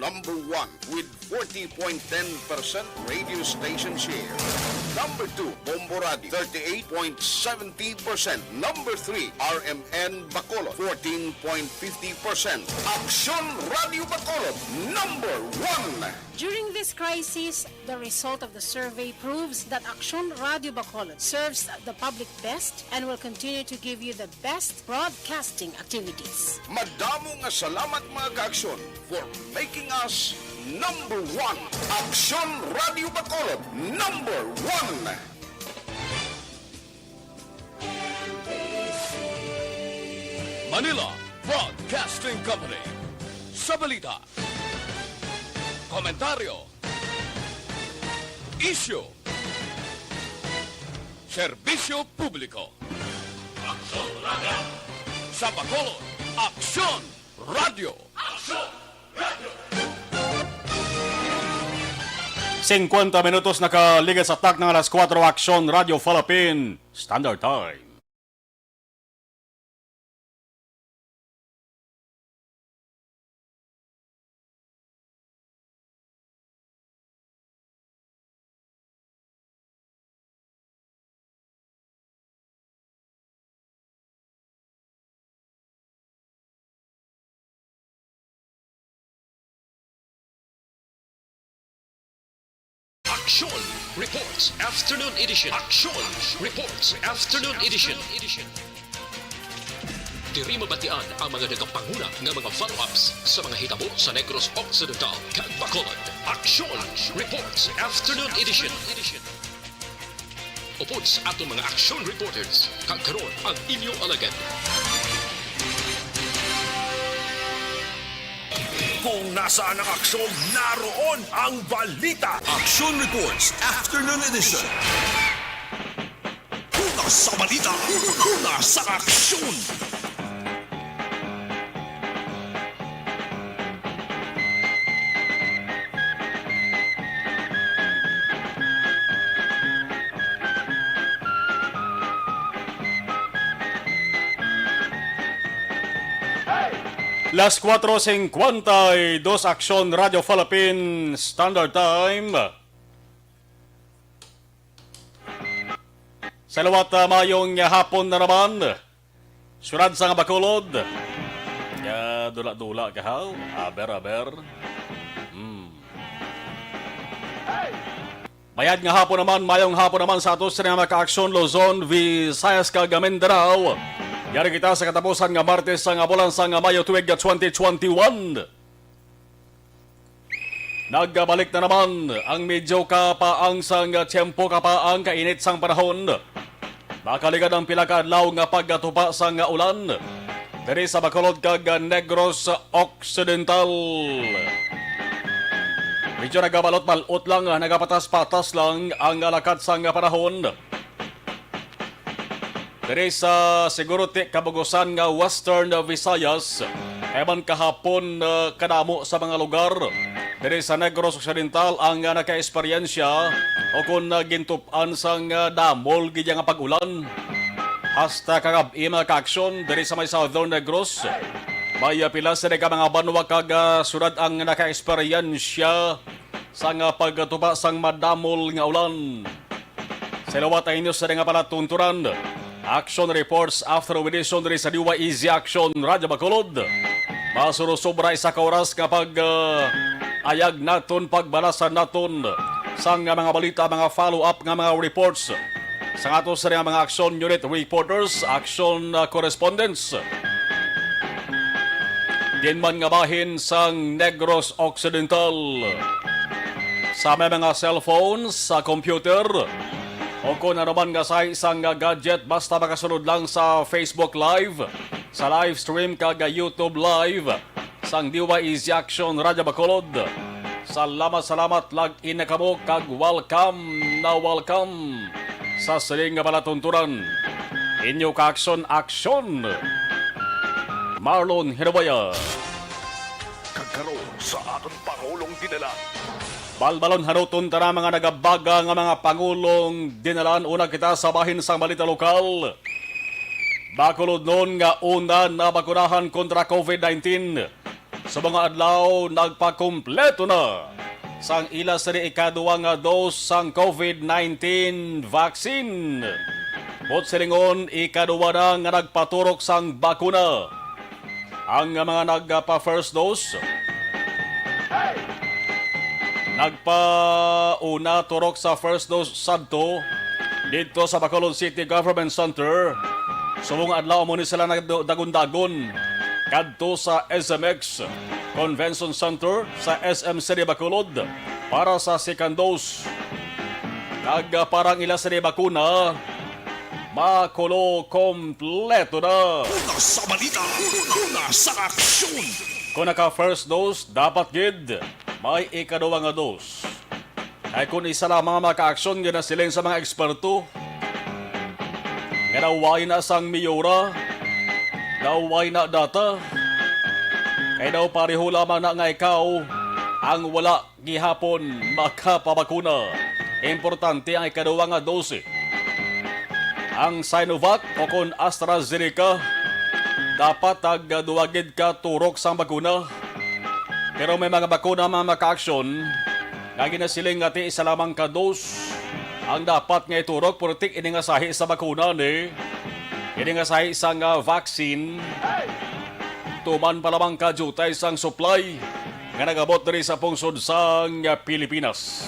number 1 with 40.10% radio station share. Number 2, Bombo Radio, 38.70%. Number 3, RMN Bacolod, 14.50%. Aksyon Radio Bacolod, number 1. During this crisis, the result of the survey proves that Aksyon Radio Bacolod serves the public best and will continue to give you the best broadcasting activities. Madamo nga salamat mga ka-aksyon for making us number 1. Aksyon Radio Bacolod, number 1. Manila Broadcasting Company. Sa balita, komentaryo, isyu, serbisyo publiko. Aksyon Radio. Sa Bacolod, Aksyon Radio. Aksyon Radio. 50 minutos nakaligat sa tak ng alas 4 Aksyon Radio Philippine Standard Time. Aksyon Reports Afternoon Edition. Aksyon Reports Afternoon Edition. Diri mabatian ang mga nagapanguna ng mga follow-ups sa mga hitabo sa Negros Occidental kag Bacolod. Aksyon Reports Afternoon Edition. Upod sa atong mga aksyon reporters, kag karon ang inyong alagad. Kung nasaan ang aksyon, naroon ang balita. Action Reports Afternoon Edition. Una sa balita, una sa aksyon. Las 4:52 Aksyon Radio Philippine Standard Time. Salawat mayong hapon na naman. Surad sa nga Bacolod. Ya dula-dula kahaw. Aber. Bayad nga hapon naman, mayong hapon naman sa atos nga ka-aksyon Luzon, Visayas kag Mindanao. Yari kita sa katapusan nga Martes sa nga bulan sa nga Mayo tuig 2021. Nagbalik na naman ang medyo kapaang sang tiyempo kapaang kainit sang panahon. Nakaligad ang pila ka adlaw nga pagatupa sang ulan diri sa Bacolod kag Negros Occidental. Medyo nagabalot-balot lang, nagapatas-patas lang ang alakad sang panahon. Diri sa siguro kabugusan nga Western Visayas, eman kahapon kadamo sa mga lugar. Diri sa Negros Occidental ang naka-eksperyensya o kung gintupan sang damol gidya nga pag-ulan. Hasta kagabi mga ka-aksyon diri sa may Southern Negros. May pila sa ka mga banwa kag sudad ang naka-eksperyensya sa nga pagtupa sang madamol nga ulan. Salawat ay inyo sa nga palatunturan. Action Reports After Edition diri sa Diwa Easy Action Radio Bacolod. Masurosobra isa ka oras kapag ayag naton pagbalasan naton sa mga balita, mga follow-up nga mga reports sa ato sa mga action unit reporters, action correspondents. Din man nga bahin sang Negros Occidental. Sa may mga cellphones, sa computer, o kung ano man nga sa isang gadget, basta makasunod lang sa Facebook Live, sa live stream kag YouTube Live, sang Diwa Easy Action Radio Bacolod. Salamat, lag-in na kamo kag welcome sa siling nga palatunturan. Inyo ka-aksyon, Marlon Hirabaya. Kagkaroon sa atong Pangulong dinala. Balbalon haruton tara mga nagabaga nga mga pangulong dinalan. Una kita sa bahin sang balita lokal. Bacolod noon nga una na bakunahan kontra COVID-19. sa mga adlaw nagpakumpleto na sang ila sa ikaduwa nga dose sang COVID-19 vaccine. Bot silingon, ikaduwa na nga nagpaturok sang bakuna. Ang mga nagpa-first dose, nagpa-una turok sa first dose sadto dito sa Bacolod City Government Center. Subong adlaw mo ni sila nagdagon-dagon kadto sa SMX Convention Center sa SM City Bacolod para sa second dose. Parang ila sa bakuna, makulo kompleto na. Una sa balita, una sa aksyon. Kung naka-first dose, dapat gid may ikaduwa nga dose. Ay kung isa lang mga maka-aksyon nga na siling sa mga eksperto, nga naway na sang miyura, naway na data, kaya daw pareho lamang na nga ikaw ang wala gihapon makapabakuna. Importante ang ikaduwa nga dose. Ang Sinovac o kung AstraZeneca, dapat duwagid ka turok sa bakuna. Pero may mga bakuna mga maka-aksyon, nga ginasiling ngati isa lamang ka dose. Ang dapat nga iturok, purtik iningasahi sa bakuna ni. Iningasahi sa nga vaccine. Tuman pa lamang ka jutay sang supply nga nagabot diri sa pungsod sang Pilipinas.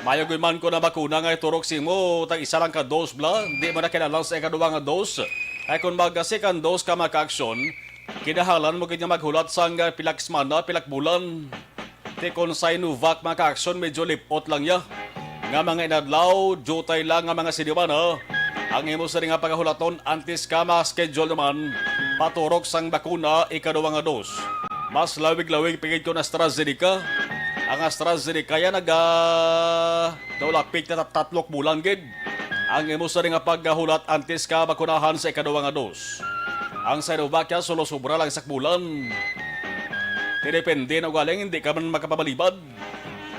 Mayagoy man ko na bakuna nga iturok si mo, tag isa lang ka dose bla, di mo na kinalang sa ikaduwa nga dose. Ay kung mag-second dose ka maka-aksyon, kinahalan mo ganyan maghulat sang pilak semana, pilak bulan. Di kung Sinovac maka-aksyon, medyo lipot lang ya. Nga mga inadlaw, jutay lang nga mga sinimana. Ang imo sa nga pagahulaton, antes ka ma-schedule naman, paturok sang bakuna, ikaduwa nga dose. Mas lawig-lawig pigid ko na AstraZeneca. Ang AstraZeneca yan daulapit na 3 bulan gid. Ang imo sa nga paghulat, antes ka bakunahan sa ikaduwa nga dose. Ang Sinovac yan, solo sobra lang sak bulan. Depende na galing, hindi ka man makapabalibad.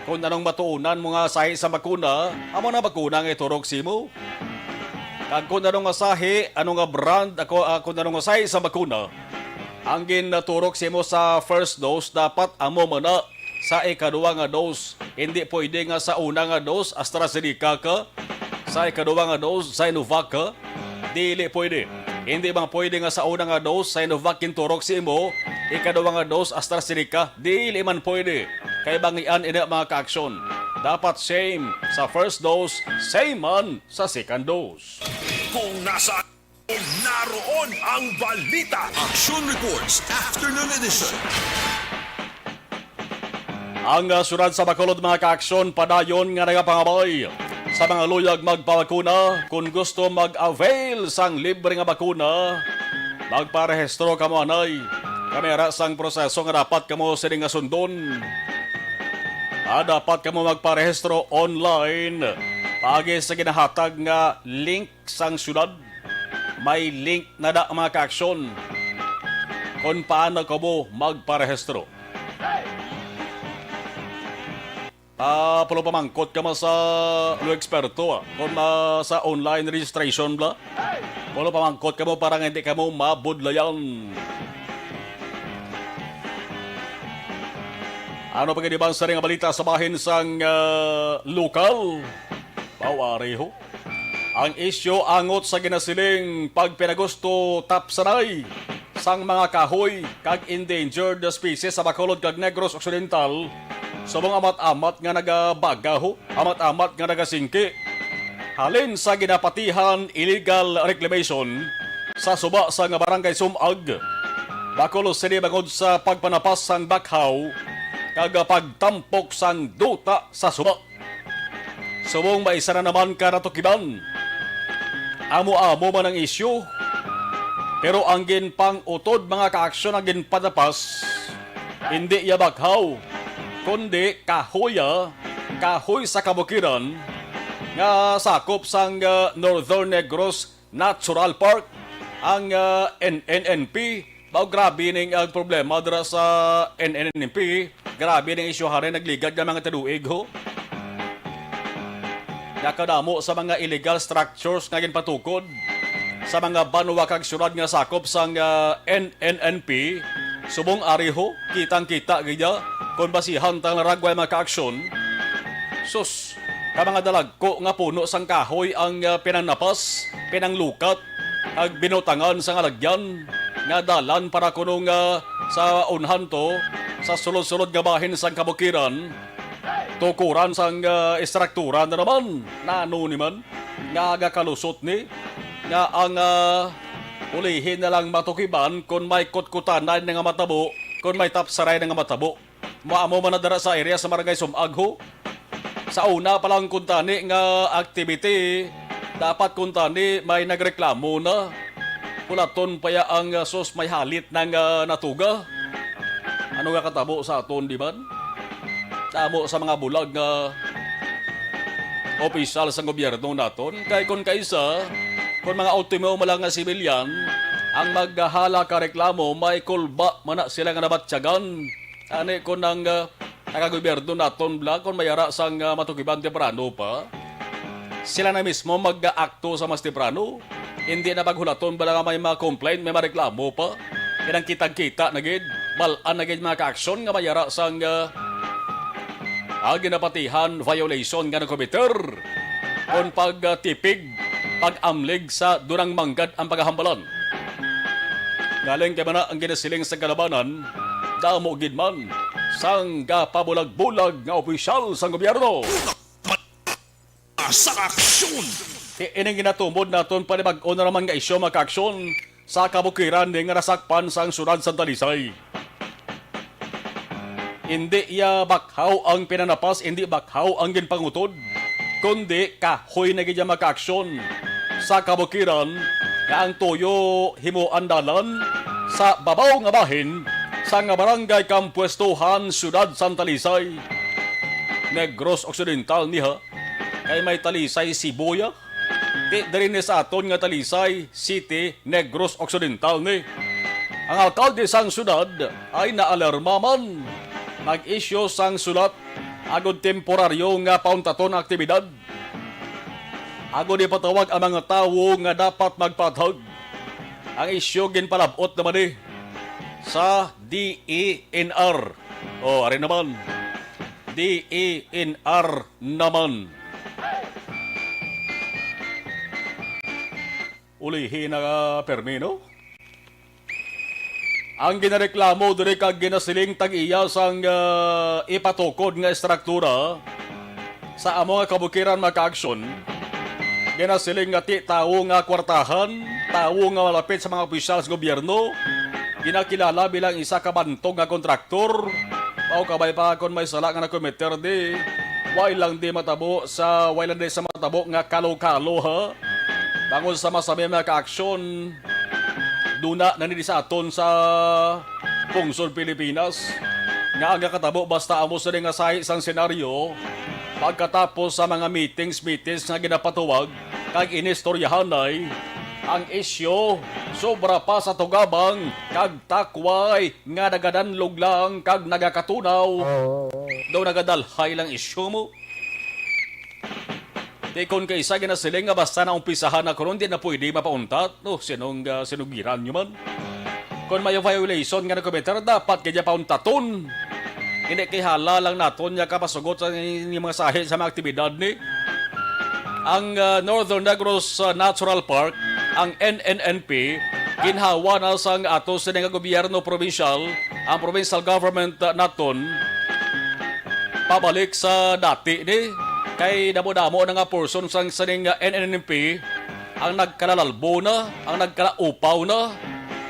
Kung anong matuunan mo nga sahi sa bakuna, amo na bakuna nga iturok si mo. Kag kung anong asahi, anong nga brand, kung anong asahi sa bakuna, ang ginaturok si mo sa first dose, dapat amo mo na sa ikaduwa nga dose. Hindi pwede nga sa una nga dose, AstraZeneca ka, sa ikaduwa nga dose, Sinovac ka, dili pwede. Hindi bang pwede nga sa una nga dose, Sinovac kinturok si mo, ikaduwa nga dose, AstraZeneca, dili man pwede. Kaya bangian ina mga ka-aksyon. Dapat same sa first dose, same man sa second dose. Kung nasa naroon ang balita. Action Reports Afternoon Edition. Ang surad sa Bacolod mga ka-aksyon, padayon nga nagapangabay sa mga luyag magpabakuna. Kung gusto mag-avail sang libre nga bakuna, magparehistro ka mo anay. Kamera sang proseso nga dapat ka mo sining nga sundon. Dapat ka mo magparehistro online. Pagi sa ginahatag nga link sang syudad. May link na da mga ka-aksyon kung paano ka mo magparehistro. Palo pamangkot ka mo sa eksperto kung sa online registration bla. Palo pamangkot ka mo parang hindi ka mo mabudlayan. Ano pagkadibang sa ring balita sa bahin sang lokal? Pawareho. Ang isyo angot sa ginasiling pagpinagusto tapsanay sang mga kahoy kag endangered species sa Bacolod kag Negros Occidental. Sa mga amat-amat nga nagabagaho, amat-amat nga nagasingki. Halin sa ginapatihan illegal reclamation sa suba sa nga barangay Sumag. Bacolod City bangod sa pagpanapas sang bakhaw kag pagtampok sang duta sa suba. Subong maisa na naman ka natukiban. Amo-amo man ang isyu. Pero ang ginpang utod mga kaaksyon ang ginpanapas, hindi iya bakhaw, kundi kahoy sa kabukiran nga sakop sang Northern Negros Natural Park. Ang NNNP, grabe ning ang problema dira sa NNNP, grabe ning isyu harin nagligad ng mga taluig ho. Nakadamo sa mga illegal structures nga ginpatukod. sa mga banwa kag syudad nga sakop sang NNNP subong ariho kitang-kita gaya kon basihan tang naragway makaaksyon. Sus, ka mga dalagko nga puno sang kahoy ang pinangnapas, pinanglukat ag binutangan sa ngalagyan nga dalan para kuno nga sa unhan to sa sulod-sulod nga bahin sang kabukiran. Tukuran sang istruktura na naman, nano ni man, nga agakalusot ni, nga ang ulihin na lang matukiban kung may kutkutanay na nga matabo, kung may tapsaray na nga matabo. Maamo man na dara sa area sa Barangay Sumagho. Sa una palang kuntani nga activity, dapat kuntani may nagreklamo na. Pulaton pa ya ang sos may halit ng natuga. Ano nga katabo sa aton, di ba? Tamo sa mga bulag nga opisyal sa gobyerno naton. Kay kun kaysa, kung mga ultimo malang nga sibilyan, ang maghala ka reklamo, may kulba mana sila nga nabatsyagan. Ani kun ang nakagobyerno naton bla, kung mayara sang matukiban temprano pa, sila na mismo mag-akto sa mas temprano. Hindi na paghulaton ba nga may mga complaint, may mga reklamo pa. Kinang kitang-kita na gid, balaan na gid mga ka-aksyon nga mayara sang ginapatihan violation nga ng komiter. Kung pagtipig, pag-amlig sa durang manggad ang paghahambalan. Galing kay mana ang ginasiling sa kalabanan, damo gid man sang pabulag-bulag nga opisyal sa gobyerno. Sa aksyon! Ining ginatumod naton panibag-o na naman nga isyo maka-aksyon sa kabukiran ni nga nasakpan sang syudad sa Talisay. Hindi iya bakhaw ang pinanapas, hindi bakhaw ang ginpangutod, kundi kahoy na gidya maka-aksyon sa kabukiran nga ang tuyo himuan dalan sa babaw nga bahin sa nga barangay Kampuestuhan, Syudad San Talisay. Negros Occidental niha, kay may Talisay, Sibuya. Di rin sa aton nga Talisay City, Negros Occidental ni. Ang alkalde sang syudad ay naalarma man. Nag-issue sang sulat agod temporaryo nga pauntaton aktibidad. Agod ipatawag ang mga tawo nga dapat magpatag. Ang issue ginpalabot naman eh sa DENR. O, ari naman. DENR naman. Ulihin na permino. Ang ginareklamo diri kag ginasiling tag-iya sang ipatukod nga istruktura sa amo nga kabukiran maka-aksyon. Ginasiling nga ti tawo nga kwartahan, tawo nga malapit sa mga opisyal sa gobyerno, ginakilala bilang isa ka bantog nga kontraktor. Pao kabay pa kon may sala nga nakomiter di, way lang di matabo sa way lang di sa matabo nga kalo-kalo ha. Tangod sa masami mga ka-aksyon, duna na nili sa aton sa Pungsod, Pilipinas. Nga aga katabo basta amo sa nga sahi sang senaryo. Pagkatapos sa mga meetings na ginapatuwag, kag inistoryahan ay ang isyo sobra pa sa tugabang kag takway nga nagadanlog lang kag nagakatunaw. Daw nagadalhay lang isyo mo. Di kon kaysa ginasiling nga basta na umpisahan na karon di na pwede mapauntat. No, sinugiran nyo man. Kung may violation nga nagkomentar, dapat kaya pauntaton. Hindi kay hala lang naton nga kapasugot sa mga sahil sa mga aktibidad ni. Ang Northern Negros Natural Park, ang NNNP, ginhawa na sang ato sa nga gobyerno provincial, ang provincial government naton, pabalik sa dati ni. Kay damo-damo na nga person sang saning NNNP ang nagkalalalbo na, ang nagkalaupaw na,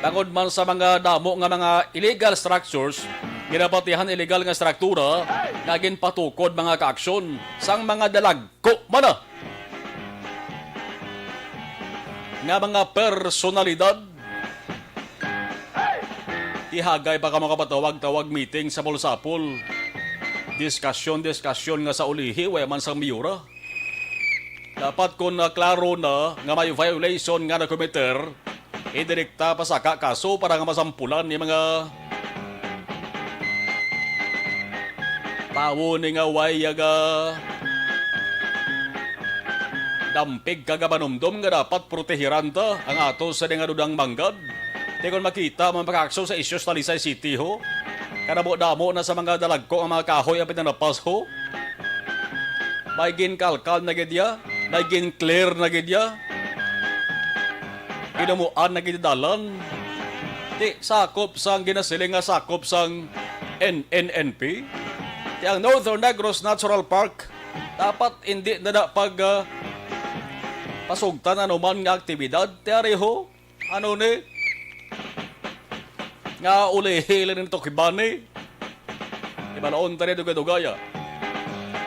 tangod man sa mga damo nga mga illegal structures, ginapatihan illegal nga struktura, nga ginpatukod mga kaaksyon sang mga dalagko man na. Nga mga personalidad, ihagay pa ka makapatawag-tawag meeting sa Pulsapol. Diskusyon nga sa ulihi, way man sang miyura. Dapat kung klaro na nga may violation nga na committer, idirekta pa sa kaso para nga masampulan ni mga tawo ni nga way dampig kagabanumdum nga dapat protehiran ta ang ato sa nga dudang manggad. Di kon makita mga pag-aksyon sa issues Talisay City ho. Kanamo-damo na sa mga dalagko ang mga kahoy ang pinanapas ho. May ginkalkal na gidya, may ginclear na gidya. Ginamuan na gidalan. Di sakop sang ginasiling nga sakop sang NNNP. Di ang Northern Negros Natural Park dapat hindi na pag pasugtan anuman nga aktibidad. Tiyari ho, ano ni? Nga ulihilin nito kibani. Ibalaon ta rin dugay-dugaya.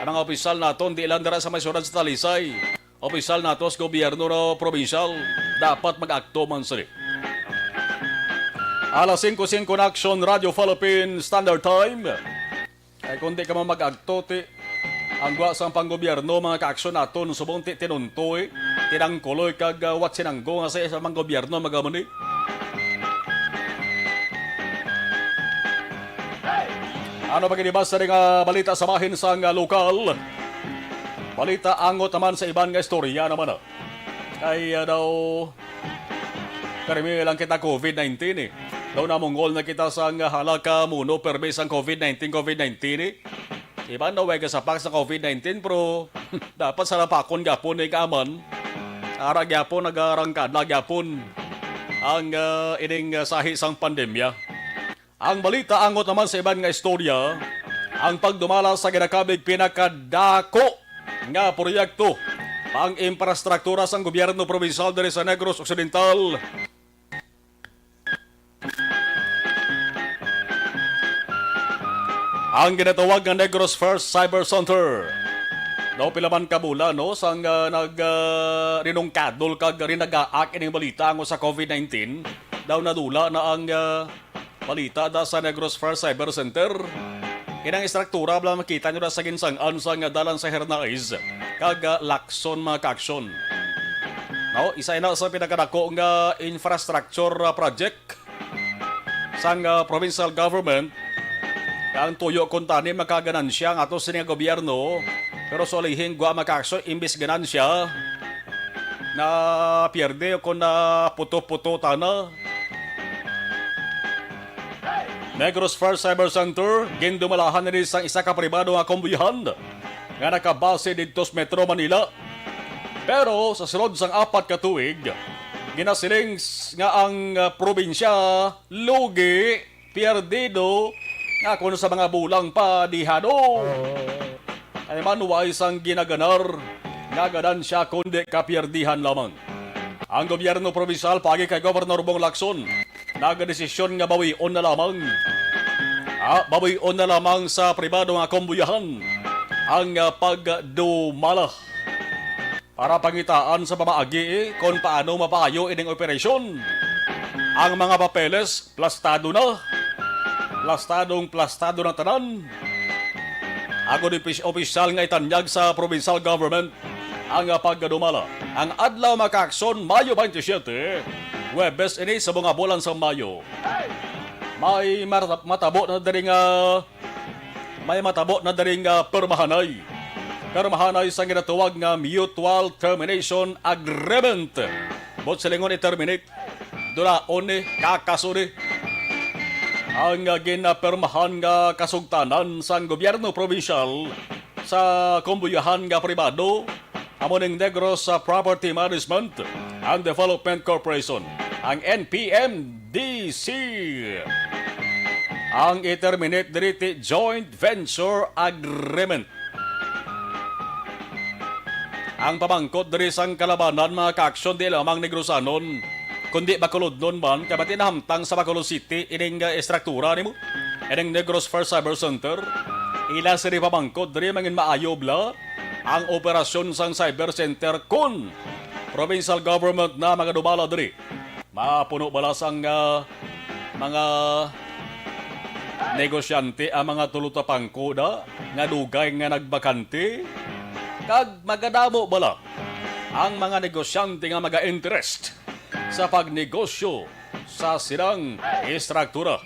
Ang mga opisyal nato, di lang dara sa may syudad sa Talisay. Opisyal nato sa gobyerno na probinsyal, dapat mag-akto man sila. Alas 5:05 na Action Radio Philippine Standard Time. Ay kung di ka man mag-akto, ang gwa sa panggobyerno, mga ka-aksyon naton, subong tinuntoy, tinangkuloy kag wat sinanggo nga sa isang gobyerno magamuni. Ano ba kinibas sa rin balita sa bahin sa lokal? Balita angot naman sa iban nga istorya naman. Kaya daw, karimi lang kita COVID-19 eh. Daw namungol na kita sa halaka muno permis ang COVID-19 Iba na wega sa paks sa COVID-19 pero dapat sa napakon gapon ay kaaman. Ara gyapon nagarangkad na gyapon ang ining sahi sang pandemya. Ang balita angot naman sa iban nga istorya, ang pagdumala sa ginakabig pinakadako nga proyekto pang infrastruktura sang gobyerno probinsal diri sa Negros Occidental. Ang ginatawag nga Negros First Cyber Center. Daw pilaman kabula no sang rinungkadol kag rinagaak ining balita ngo sa COVID-19. Daw nadula na ang balita da sa Negros First Cyber Center. Inang istruktura bala makita nyo na sa ginsangan sa dalan sa Hernaiz kag Lacson mga ka-aksyon. No, isa ina sa pinakadako nga infrastructure project sang provincial government. Ang tuyo kuntani makaganansya nga ato sining gobyerno pero solihin gwa makakso imbis ganansya na pierde ko na puto-puto tana. Negros First Cyber Center gindumalahan ni sang isa ka pribado nga kombuyahan nga nakabase didto sa Metro Manila. Pero sa sulod sang 4 ka tuig ginasiling nga ang probinsya lugi perdido nga kuno sa mga bulang pa dihado. Ay manuway sang ginaganar nga ganan siya kundi kapierdihan lamang. Ang gobyerno probinsal pagi kay Governor Bong Lacson nagadesisyon nga bawion na lamang. Bawion na lamang sa pribado nga kombuyahan ang pagdumala para pangitaan sa pamaagi kung paano mapayo ining operasyon. Ang mga papeles plastado na. Plastado ng tanan. Ako di opisyal nga itanyag sa provincial government ang pagdumala. Ang adlaw makakson Mayo 27, Webes ini sa mga bulan sa Mayo. May matabot na daring permahanay. Permahanay sa ginatawag nga Mutual Termination Agreement. Bot silingon i-terminate. Dulaon ni kakasuni ang ginapermahan nga kasugtanan sa gobyerno provincial sa kombuyahan nga pribado amoning Negros Property Management and Development Corporation, ang NPMDC. Ang i-terminate diriti Joint Venture Agreement. Ang pamangkot diri sang kalabanan mga ka-aksyon di lamang Negrosanon kundi Bacolod nun man, kabati nahamtang sa Bacolod City, ining istruktura ni mo. Ining Negros First Cyber Center, ila siri pamangkod, dari mangin maayo bla, ang operasyon sang cyber center kun provincial government na mga dumala dari. Mapuno bala sang mga negosyante ang mga tuluta pangkoda, nga dugay nga nagbakante, kag magadamo bala ang mga negosyante nga maga-interest sa pagnegosyo sa silang istruktura.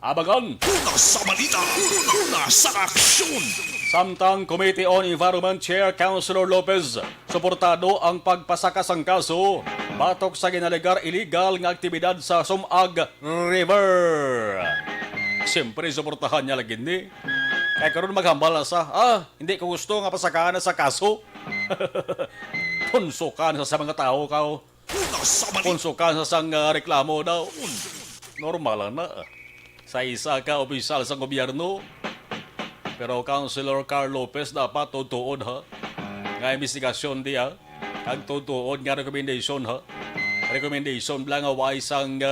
Abangan! Una sa balita, una sa aksyon! Samtang Committee on Environment Chair Councilor Lopez, suportado ang pagpasakas ang kaso batok sa ginalegar illegal nga aktibidad sa Sumag River. Siyempre, suportahan niya lagi ni. Kaya karon maghambal na sa, hindi ko gusto nga pasakaan na sa kaso. Punsukan sa mga tao kao. Punsukan sa sang reklamo daw. Normal na. Sa isa ka opisyal sa gobyerno. Pero Councilor Carl Lopez dapat tutuod ha. Nga investigasyon di ha. Ang tutuod nga recommendation ha. Recommendation lang nga waisang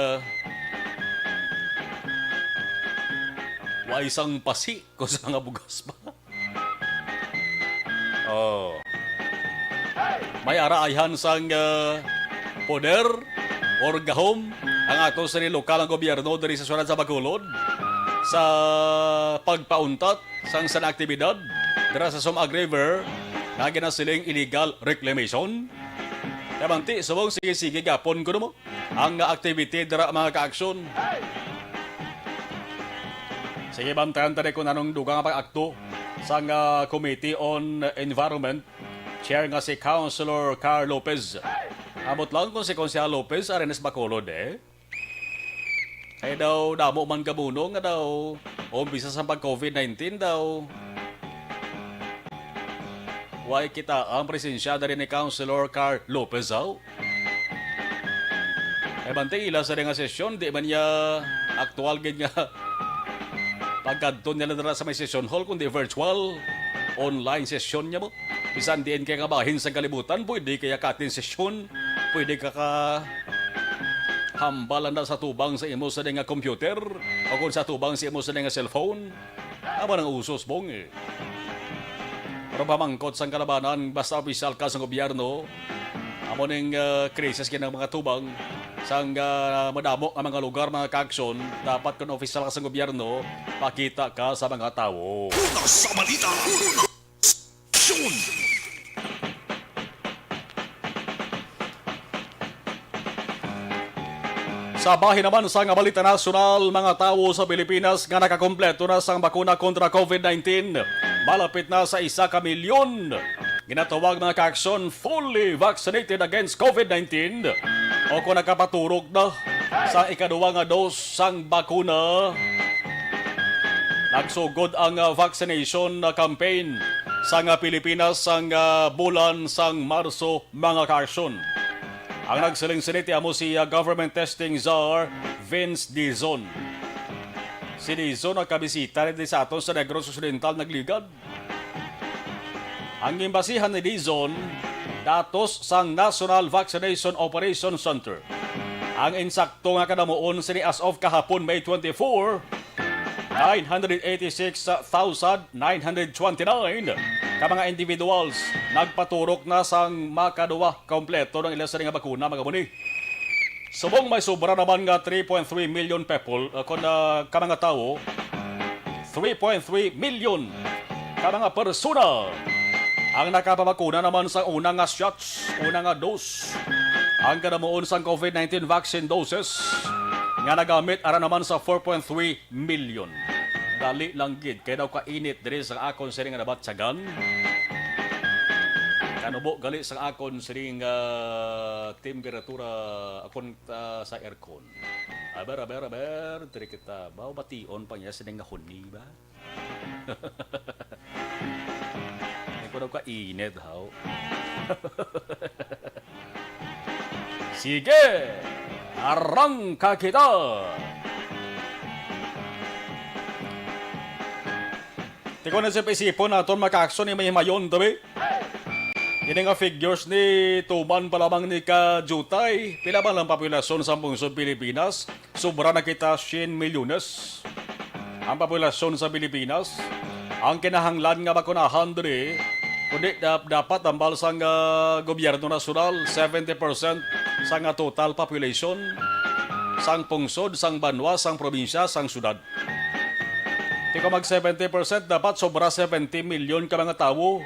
pasi ko sa nga bugas ba. Oh. May araayhan sang poder or gahom ang ato sa lokal ang gobyerno diri sa syudad sa Bacolod sa pagpauntat sang sana aktibidad dira sa Sumag River na ginasiling illegal reclamation. Kamanti, subong sige-sige gapon ko mo ang activity dira mga ka-aksyon. Sige, bantayan tali ko nanong dugang pag-akto sa Committee on Environment. Chair nga si Councilor Carl Lopez. Amot lang kung si Councilor Lopez Arenas Bacolod Ay daw, damo man kabuno nga daw, umpisa sa pag-COVID-19 daw. Why kita ang presensya na rin ni Councilor Carl Lopez daw? Ay bantay ila sa rin nga sesyon, di man niya aktual gid nga pagkadto niya na sa may session hall, kundi virtual online session niya mo. Bisan diin kaya kabahin sa kalibutan, pwede kaya katin sesyon, pwede ka hambalan na sa tubang sa imo sa nga computer o kung sa tubang sa imo sa nga cellphone. Aba ng usos bong Pero pamangkot sa kalabanan, basta opisyal ka sa gobyerno, amo ng krisis kinang mga tubang sang madamo ang mga lugar, mga ka-aksyon, dapat kung opisyal ka sa gobyerno, pakita ka sa mga tao. Una sa balita. Aksyon! Sa bahin naman sa nga balita nasyonal, mga tao sa Pilipinas nga nakakompleto na sa bakuna kontra COVID-19. Malapit na sa 1 milyon. Ginatawag mga ka-aksyon fully vaccinated against COVID-19 o kung nakapaturog na sa ikaduwa nga dose sang bakuna. Nagsugod ang vaccination campaign sa Pilipinas sang bulan sang Marso, mga ka-aksyon. Ang nagsiling-siliti amo si Government Testing Czar Vince Dizon. Si Dizon ang kabisita rin sa aton sa Negros Occidental nagligad. Ang imbasihan ni Dizon, datos sang National Vaccination Operation Center. Ang insakto nga kadamuon sini as of kahapon May 24, 986,929 ka mga individuals nagpaturok na sang makaduwa kompleto ng ilang sa nga bakuna, mga muni. Subong may sobra naman nga 3.3 million people kung ka mga tao, 3.3 million ka mga persona ang nakapabakuna naman sa unang nga shots, unang nga dose. Ang kadamuon sang COVID-19 vaccine doses nga nagamit ara naman sa 4.3 million. Dali lang gid kay daw kainit diri sa akon siring nga nabatsagan. Kanubo gali sa akon siring temperatura akon sa aircon. Aber diri kita baw bation pa niya sining nga huni ba. Ko daw kainit haw. Sige, arangka kita! Tiko na sa isipon naton maka-aksyon ni may mayon tabi. Ini nga figures ni tuman pa lamang ni Kajutay. Pila ba lang populasyon sa bungsod Pilipinas? Sobra na kita 100 milyones. Ang populasyon sa Pilipinas, ang kinahanglan nga bakunahan diri, kundi dapat ambal sang gobyerno nasyonal 70% sang total population sang pungsod, sang banwa, sang probinsya, sang syudad. Tiko mag 70% dapat sobra 70 milyon ka mga tao.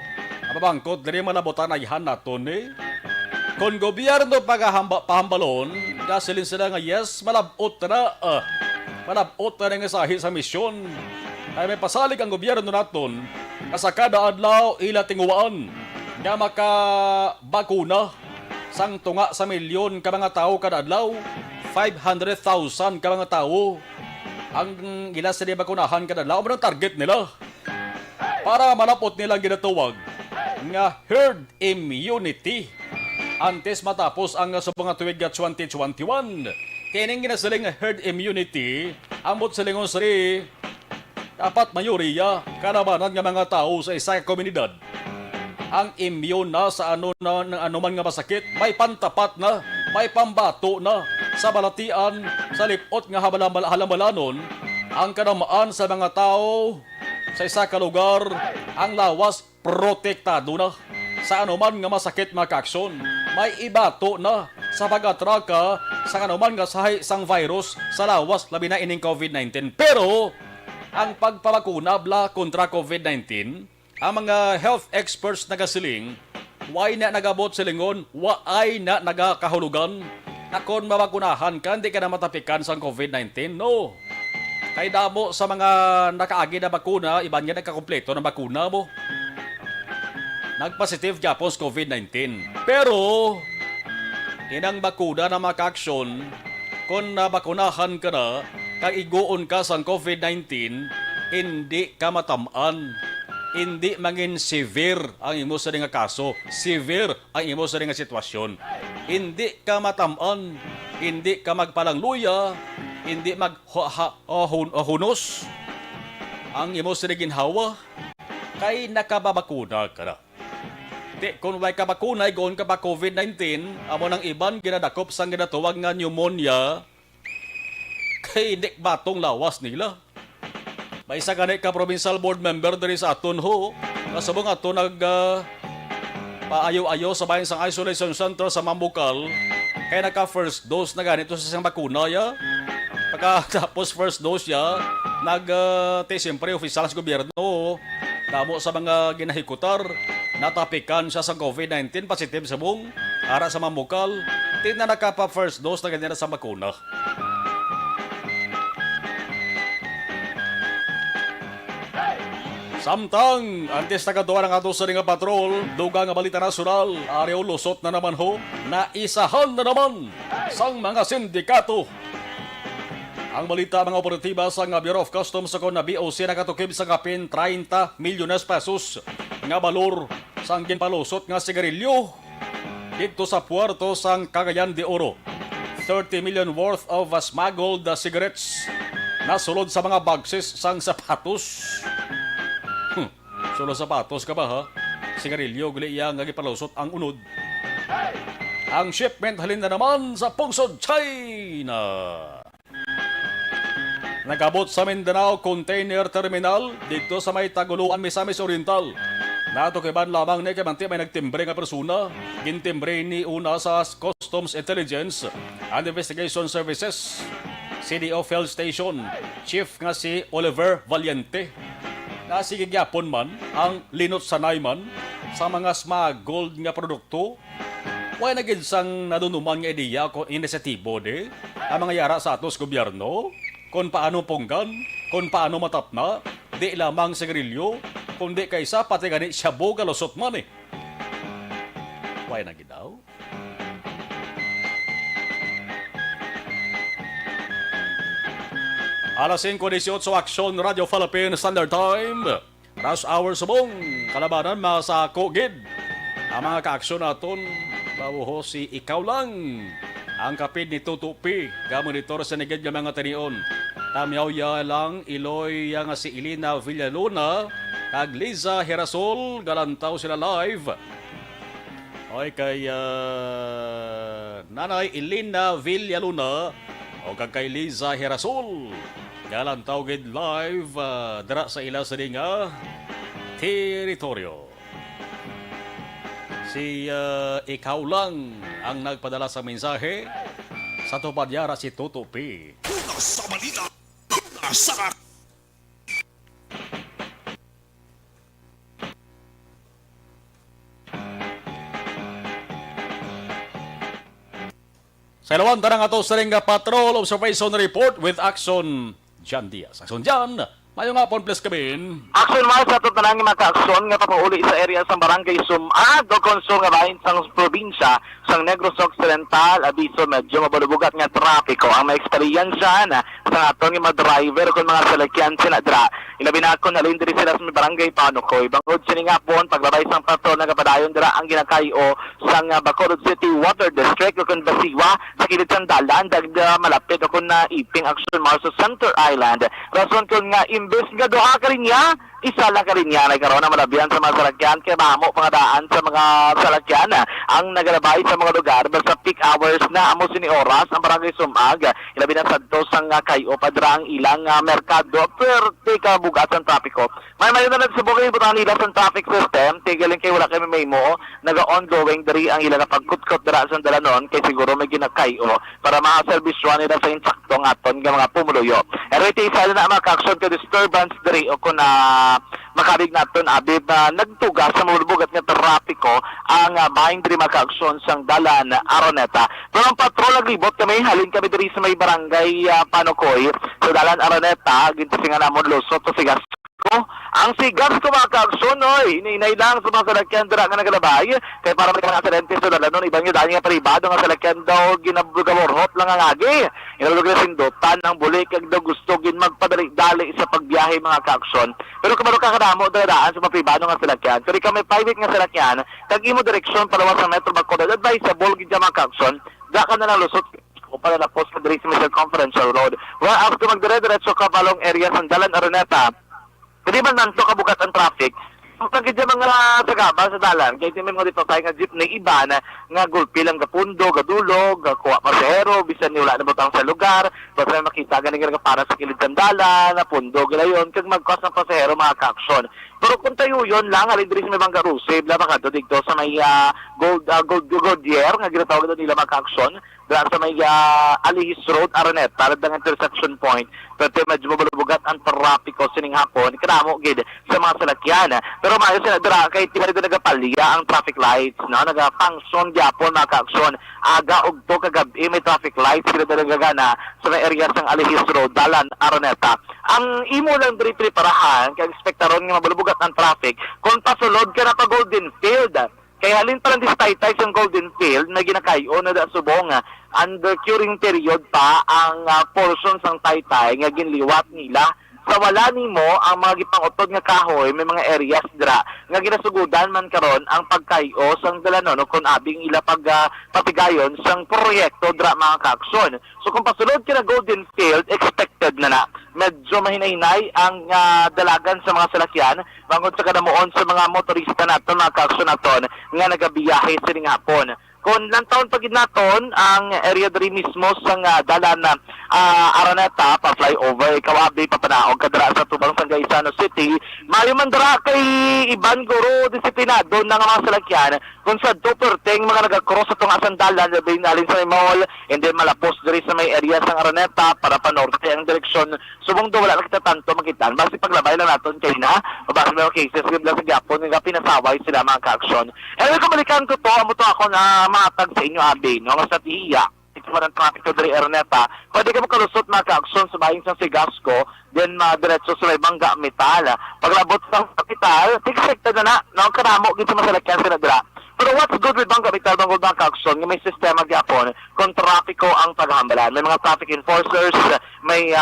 Mabangkot diri malabotan ayhan naton Kung gobyerno pahambalon, gasilin sila nga yes, malabot na nga sahi sa misyon. Ay may pasalig ang gobyerno naton Sa kada adlaw ila tinguwaan nga makabakuna sang tunga sa milyon ka mga tao kada adlaw, 500,000 ka mga tao ang ila sa bakunahan kada adlaw. Ano ang target nila? Para malapot nilang ginatawag nga herd immunity antes matapos ang subong nga tuig 2021. Kining ginasaling nga herd immunity ambot sa lingon sari dapat mayoriya kanabanan nga mga tao sa isa ka komunidad ang immune na sa anuman nga masakit, may pantapat na, may pambato na sa balatian, sa lipot nga halamalanon ang kanamaan sa mga tao sa isa ka lugar, ang lawas protektado na sa anuman nga masakit mga kaaksyon. May ibato na sa pag-atraka sa anuman nga sahay sang virus sa lawas labi na ining COVID-19. Pero ang pagpabakuna bla kontra COVID-19, ang mga health experts nagasiling, why na nagabot silingon, why na nagakahulugan na kung mabakunahan ka, hindi ka na matapikan sa COVID-19. No. Kay damo sa mga nakaagi na bakuna, iba nga nagkakompleto ng bakuna mo. Nagpositive kapos COVID-19. Pero, inang bakuna na makaaksyon, kung nabakunahan ka na, kag iguon ka sa COVID-19, hindi ka matamaan. Hindi mangin severe ang imo sa nga kaso. Severe ang imo sa nga sitwasyon. Hindi ka matamaan. Hindi ka magpalangluya. Hindi maghunos ang imo sa ginhawa. Kay nakababakuna ka na. Di, kung may kabakuna, igoon ka ba COVID-19, amo ng iban ginadakop sang ginatuwag nga pneumonia, kay hindi batong lawas nila. May isa ka ka provincial board member diri sa aton ho. Kasabong ato paayo-ayo sa bayan sang isolation center sa Mambukal. Kaya naka first dose na ganito sa isang bakuna ya. Pagkatapos first dose ya, siyempre opisyal sa gobyerno. Damo sa mga ginahikutar, natapikan siya sa COVID-19, positive sa buong ara sa Mambukal. Tina nakapa first dose na ganyan sa bakuna. Samtang, antes nagaduwa ng ato sa nga patrol, duga nga balita nasyonal, ariyo lusot na naman ho, na isahan na naman sang mga sindikato. Ang balita mga operatiba sa nga Bureau of Customs sa na BOC nakatukib sa kapin 30 milyones pesos nga balor sang ginpalusot nga sigarilyo dito sa puerto sang Cagayan de Oro. 30 million worth of smuggled cigarettes nasulod sa mga boxes sang sapatos. Solo sapatos ka ba ha? Sigarilyo, guli iya nga gipalusot ang unod. Ang shipment halin na naman sa pungsod China. Nagabot sa Mindanao Container Terminal dito sa may Taguluan, Misamis Oriental. Natukiban lamang ni kamanti may nagtimbre nga persona. Gintimbre ni una sa Customs Intelligence and Investigation Services, CDO Field Station, Chief nga si Oliver Valiente. Nasigigyapon man ang linot sanay man sa mga smuggled nga produkto. Why naging sang nadunuman nga ideya ko inisitibo de ang mga yara sa atos gobyerno kung paano punggan, kung paano matapna, di lamang sigarilyo, kundi kaysa pati ganit shabu galusot man eh. Why naging daw? Alas 5:18 Aksyon Radio Philippines Standard Time. Rush hour subong kalabanan masako gid. Ang mga kaaksyon naton bawo si ikaw lang. Ang kapid ni Tutupi, gamonitor sa nigid nga mga tanion. Tamyaw ya lang Iloy nga si Elena Villalona kag Liza Hirasol galantaw sila live. Oy kay Nanay Elena Villalona o kag kay Liza Hirasol. Galantaw gid live dira sa ila sa nga teritoryo. Si ikaw lang ang nagpadala sa mensahe sa tupadyara si Tutupi. Sa balita, sa Sa ilawan, tanang ato sa ring patrol observation report with Action Jan Diaz. Action Jan, Mayo nga po, please kabin. Action Mars sa tutanang mga ka-aksyon nga papauli sa area sa barangay Sumad o konso nga bahin sang probinsya sang Negros Occidental. Abiso medyo mabalubugat nga trapiko ang may eksperyensya na sa aton nga mga driver kung mga salakyan sinadra. Ilabi na ako nalin diri sila sa barangay Panukoy. Bangod sini nga po paglabay sang patron nga kapadayon dira ang ginakayo sang Bacolod City Water District o kung Basiwa sa kilid sang dalan dagda malapit o kung na iping Action Mars sa Center Island. Rason kung nga imbes nga doha ka rin niya, isala ka rin niya nagkaroon na malabihan sa mga salakyan kaya mahamo pangadaan sa mga salakyan ang nagalabay sa mga lugar basta peak hours na amo sini oras ang barangay Sumag ilabi na sadto sang kayo padra ang ilang merkado pero tika bugas ang trapiko may na nagsubok yung butang nila sa traffic system tigaling kay wala kami may mo naga-ongoing dari ang ilang pagkutkot dara sa dalanon kay siguro may ginakayo para makaservisyon nila sa insaktong aton nga mga pumuluyo eriti isa na mga kaksyon ka disturbance dari o kung makarig naton abib na nagtuga sa mulbugat nga trapiko ang bahin diri makaaksyon sang dalan Araneta. Pero ang patrol naglibot kami halin kami diri sa may barangay Panukoy sa dalan Araneta gintisingan namon lusot sa sigas ko. Ang sigas ko mga kaaksyon oy inainay lang sa mga salakyan dira nga nagalabay kay para may mga aksidente sa dalan nun ibang yung dahil nga pribado nga salakyan daw ginabugawurhot lang ang agi inalugod na sindutan ang bulik kag daw gusto gin magpadali-dali sa pagbiyahe mga kaaksyon pero kumaro ka kadamo daan sa mga pribado nga salakyan pero ikaw may private nga salakyan kag imo direksyon palawas sa Metro Bacolod advisable gid mga kaaksyon da ka na lang lusot o para na post ka diri sa Mr. Conferential Road well after magdire-diretso ka palong area sa dalan Araneta hindi man nanto kabugat ang traffic pagkid sa mga sagaba sa dalan kay may mga dito tayo nga jeepney iba na nga gulpi lang gapundo gadulog kuha pasahero bisan ni wala na butang sa lugar basta makita ganing nga para sa kilid ng dalan na pundo galayon kag magkos ng pasahero mga kaaksyon pero kung tayo yun lang alin diri sa may bangga Rusib la baka dito sa may Goldier nga ginatawag nila mga kaaksyon dahil sa may Alihis Road, Araneta, ang intersection point, pero medyo mabalubugat ang trapiko sining hapon, kanamo gid sa mga salakyan. Pero maayos sila dira kay tiba dito nagapalya ang traffic lights, no? Nagafunction gyapon mga kaaksyon. Aga ug to kagabi may traffic lights sila nagagana sa may area sang Alihis Road, dalan Araneta. Ang imo lang diri preparahan kay ekspektaron nga mabalubugat ang traffic kung pasulod ka na pa Golden Field. Kaya halin pa lang dis ang Golden Field na ginakayo na da subong under curing period pa ang portion sang Taytay nga ginliwat nila sa wala nimo ang mga gipangutod nga kahoy may mga areas dira nga ginasugudan man karon ang pagkayo sang dalanon kung abing ila patigayon sang proyekto dira mga kaaksyon. So kung pasulod kina Golden Field expected na medyo mahinahinay ang dalagan sa mga salakyan bangod sa kadamuon sa mga motorista naton mga kaaksyon naton nga nagabiyahe sining hapon. Kung lantaon pagid naton ang area diri mismo sang dalan na Araneta pa flyover ikaw abdi papanaog kadra sa tubang sang Gaisano City mayo man dira kay iban guro disiplinado na nga mga salakyan kung sa perteng mga nagakross atong asang dalan labi alin sa may mall and then malapos diri sa may area sang Araneta para pa norte ang direksyon subong do wala kita tanto makitan basi paglabay lang naton kay na basi mga cases gid lang sa Japon nga pinasaway sila mga kaaksyon and kumalikan ko to amo to ako na matag sa inyo abi no nga sa tiya ito traffic to diri Araneta pwede ka mo kalusot mga kaaksyon sa bahin sang Sigasco then diretso sa may Bangga Metal paglabot sa kapital expected na no karamo gid sa masalakyan sila dira pero what's good with Bangga Metal bangod mga kaaksyon nga may sistema gyapon kung trapiko ang paghambalan may mga traffic enforcers may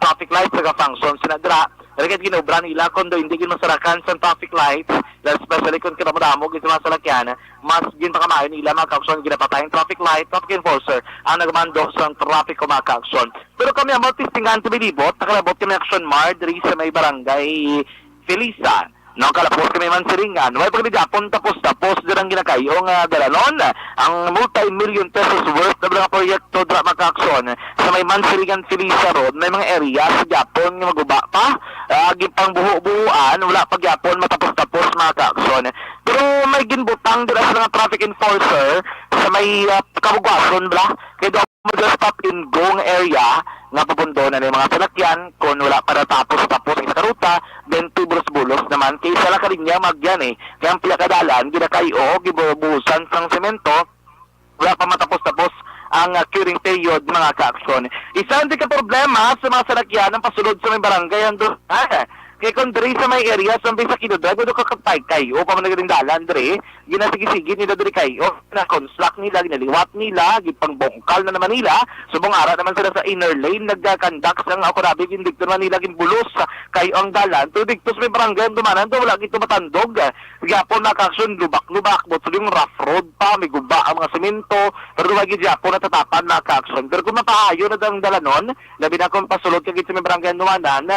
traffic lights nga function sila dira Kaya ginobra nila kung hindi masarakan sa traffic lights, especially kung kinamudamo gito mga salakyan, mas ginpakamayo nila mga kaaksyon, ginapatay ang traffic light, traffic enforcer, ang nagmando sa traffic o mga kaaksyon. Pero kami ang tistingan sa bilibot, nakalabot kami action mart, diri sa may barangay Felisa. No, kalapos kami man siringan. May pagdijapon tapos dirang ginakayo nga dalanon ang multi-million pesos worth na mga proyekto dra makakson sa may Mansiringan Felisa Road may mga area sa Japon nga maguba pa gipang buho-buhuan wala pa Japon matapos-tapos mga kakson. Pero may ginbutang dira sa mga traffic enforcer sa may kabugwason bla kay do mo stop in gong area nga papundo na ng mga salakyan kung wala pa natapos sa karuta then tubros-bulos naman kay sa lakarin niya magyan kaya ang pilakadalan ginakayo gibubusan sang semento wala pa matapos-tapos ang curing period mga kaaksyon. Isa hindi ka problema sa mga salakyan ng pasulod sa may barangay ando. Kaya kung diri sa may area sa bisa kinudra, gusto ka kapay kayo pa man nagrindalan diri, ginasigi-sige nila diri kayo, na construct nila, ginaliwat nila, gipangbongkal na naman nila, subong ara naman sila sa inner lane, nagkakandak sang ako rabi, gindikto naman nila ginbulos kayo ang dalan, to diktos may barangay ang dumanan, to wala gito matandog, gyapon na kaksyon, lubak-lubak, butso yung rough road pa, may guba ang mga semento, pero wagi gyapon natatapan na kaksyon. Pero kung mapahayo na ang dalanon, labi na kung pasulod kagit sa may barangay ang dumanan,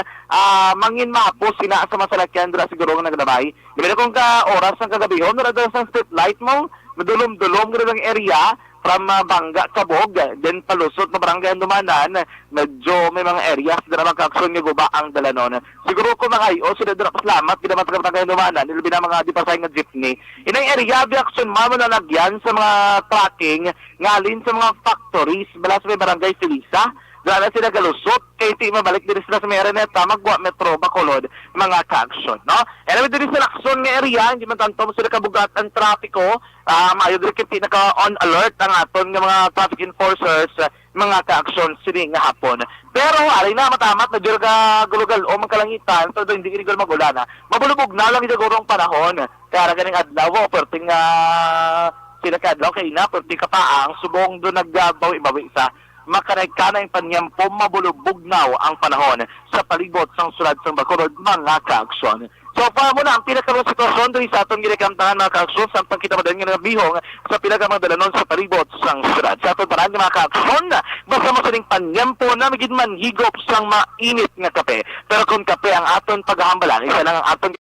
mangin mapos sina sa masalakyan dira siguro nga naglabay. Dili na kung ka oras ng kagabihon, nara sa street light mo, madulom-dulom nga ang area from Bangga, Cabog, then palusot na barangay ang dumanan, medyo may mga areas na magkakson nga guba ang dalanon. Siguro kung mga iyo, sila dira paslamat, kinamat ka barangay ang dumanan, nilabin na mga di pasay nga jeepney. Inang area, biakson mamo na lagyan sa mga tracking, ngalin sa mga factories, bala sa may barangay Felisa, dala sila galusot, kay ti mabalik diri sila sa may Araneta, magwa Metro, Bacolod, mga ka-aksyon, no? Anyway, diri sa Lacson nga area, hindi man tanto mo sila kabugat ang trapiko, maayo diri kiti naka-on alert ang aton nga mga traffic enforcers, mga ka-aksyon sini nga hapon. Pero, alay na, matamat, na diri ka gulugal o magkalangitan, so hindi kinigal magulana. Mabulubog na lang igagurong panahon, kaya ganing adlaw, perting sila ka-adlaw, kay na, perting kapaang, subong doon nagbawi-bawi sa makanay-kanay panyampo mabulubugnaw ang panahon sa palibot sang sulad sang Bacolod mga kaaksyon. So para mo na ang pinakaroon sitwasyon doon sa atong ginakamtahan mga kaaksyon samtang kita madaling nga bihong sa pinakamagdalanon sa palibot sang sulad. Sa atong paraan mga kaaksyon, basta mo sining panyampo na magid man higop sang mainit nga kape. Pero kung kape ang aton paghahambalan, isa lang ang aton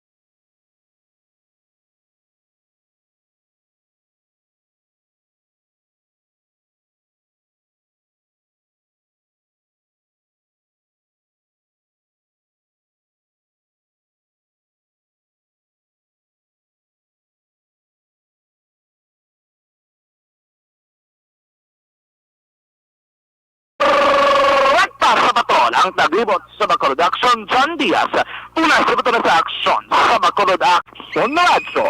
sa Batol, ang taglibot sa Bacolod Action, John Diaz. Una sa Batol sa aksyon sa Bacolod Action na radyo.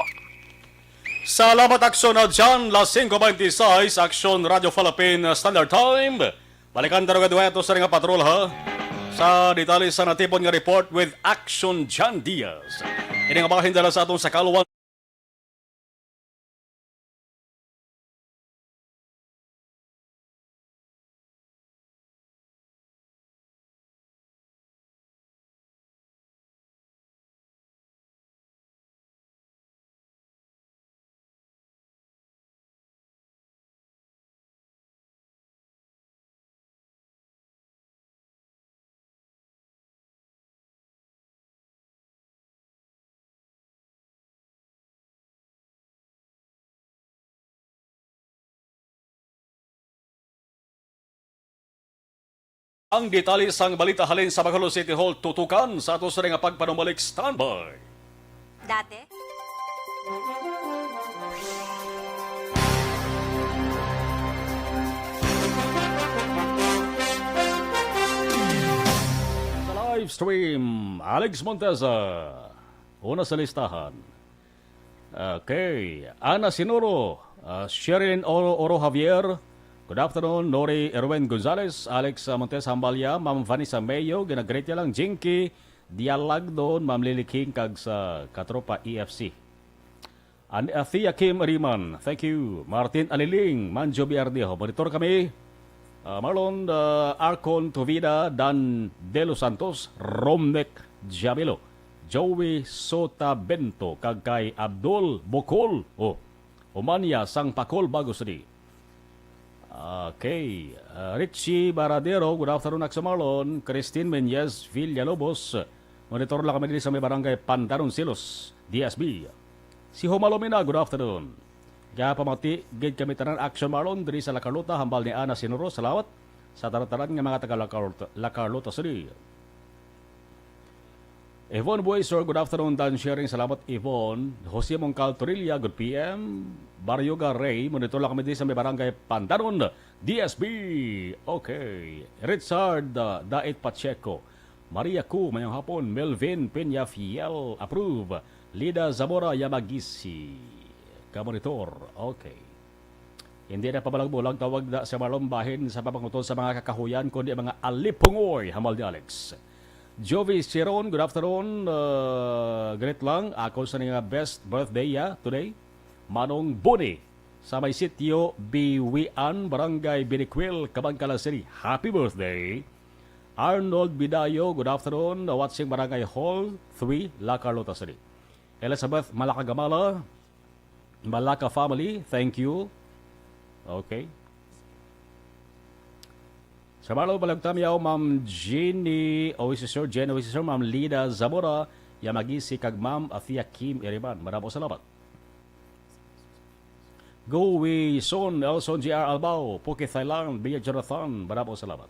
Salamat aksyon na dyan, las 5:26, Aksyon Radio Philippine Standard Time. Balikan taro gadueto sa ringa patrol ha. Sa detalye sa natipon nga report with Action John Diaz. Ini nga bahin dala sa atong sakalwan. Ang detalye sang balita halin sa Bacolod City Hall tutukan sa ato sa nga pagpanumalik standby. Dati? Sa live stream, Alex Monteza. Una sa listahan. Okay. Ana Sinuro, Sherilyn Oro Javier. Good afternoon, Nori Erwin Gonzalez, Alex Montes Hambalya, Ma'am Vanessa Mayo, ginagreet niya lang, Jinky, Dialagdon, Ma'am Lily King, kag sa Katropa EFC. Thea Kim Riman, thank you. Martin Aliling, Manjo Biardio, monitor kami. Marlon Arcon Tuvida, Dan De Los Santos, Romnek Jamilo, Joey Sotabento, kag kay Abdul Bokol, Umanya Sang Pakol Bagosdi. Okay. Richie Baradero, good afternoon, Aksa Marlon. Christine Menyez Villalobos. Monitor lang kami dito sa may barangay Pandanon Silos, DSB. Si Homalomina, good afternoon. Kaya pamati, gid kami tanan Action Marlon diri sa La Carlota, hambal ni Ana Sinuro. Salawat sa tarataran nga mga taga La Carlota City. Yvonne Buesor, good afternoon, Dan Sharing. Salamat, Yvonne. Jose Moncal Torilla, good PM. Baryoga Ray, monitor lang kami din sa may barangay Pandanon, DSB. Okay. Richard Daet Pacheco. Maria Ku, mayang hapon. Melvin Peña Fiel, approve. Lida Zamora Yamagisi, kamonitor. Okay. Hindi na pabalag-bulag tawag na sa Marlon bahin sa papangutol sa mga kakahuyan kundi mga alipungoy, hamal ni Alex. Jovi Chiron, good afternoon. Ganit lang, ako sa nga best birthday today. Manong Boni sa may sitio Biwian, Barangay Biniquil, Kabangkala City. Happy birthday. Arnold Bidayo, good afternoon. Watching Barangay Hall 3, La Carlota City. Elizabeth Malakagamala, Malaka family, thank you. Okay. Sa Marlo Balagtamyaw, Ma'am Jenny Oisisor, Ma'am Lida Zamora, Yamagisi kag Ma'am Afia Kim Iriman. Maraming salamat. Gowi Son, Elson G.R. Albao, Puki Thailand, Bia Jonathan, maraming salamat.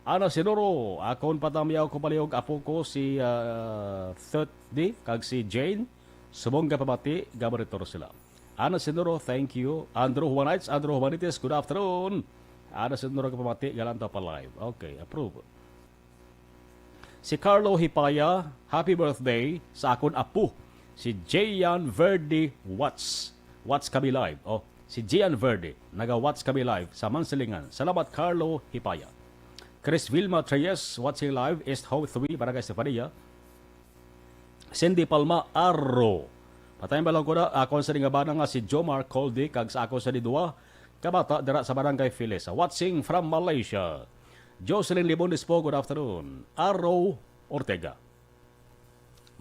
Ana Sinoro, akon patamyaw ko palihog apo ko si 30 kag si Jane, subong pamati, gabaritor sila. Ana Sinoro, thank you. Andrew Juanites, Andrew Juanites, good afternoon. Ana Sinoro kapamati, galanta pa live. Okay, approve. Si Carlo Hipaya, happy birthday sa akon apo, si Jayan Verde Watts. Watts kami live. Oh, si Gian Verde, naga-watch kami live sa Mansilingan. Salamat Carlo Hipaya. Chris Vilma Treyes, watching live, East Howe 3, Barangay Estefania. Cindy Palma Arro. Patayin ba lang ko na, ako sa nga si Jomar Coldy, kag sa ako sa Didua, kabata, dira sa Barangay Filis. Watching from Malaysia. Jocelyn Libonis po, good afternoon. Arro Ortega.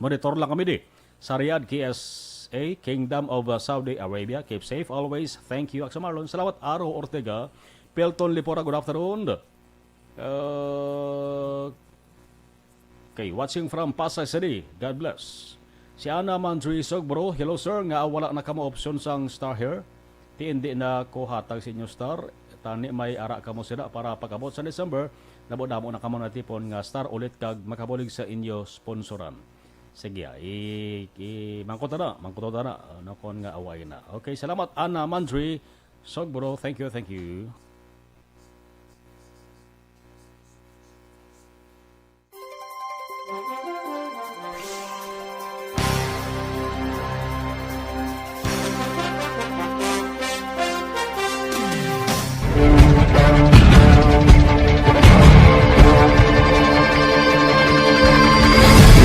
Monitor lang kami di. Sa Riyadh, KSA, Kingdom of Saudi Arabia. Keep safe always. Thank you, Aksa Marlon. Salamat, Arro Ortega. Pelton Lipora, good afternoon. Okay, watching from Pasay City. God bless. Si Ana Mandrisog, bro. Hello, sir. Nga wala na kamo option sang star here. Hindi na ko hatag sa inyo star. Tani may ara kamo sila para pagabot sa December. Nabo-damo na kamo natipon nga star ulit kag makabulig sa inyo sponsoran. Sige, mangkuta na. Nakon nga away na. Okay, salamat Ana Mandri. Sog, bro. Thank you, thank you.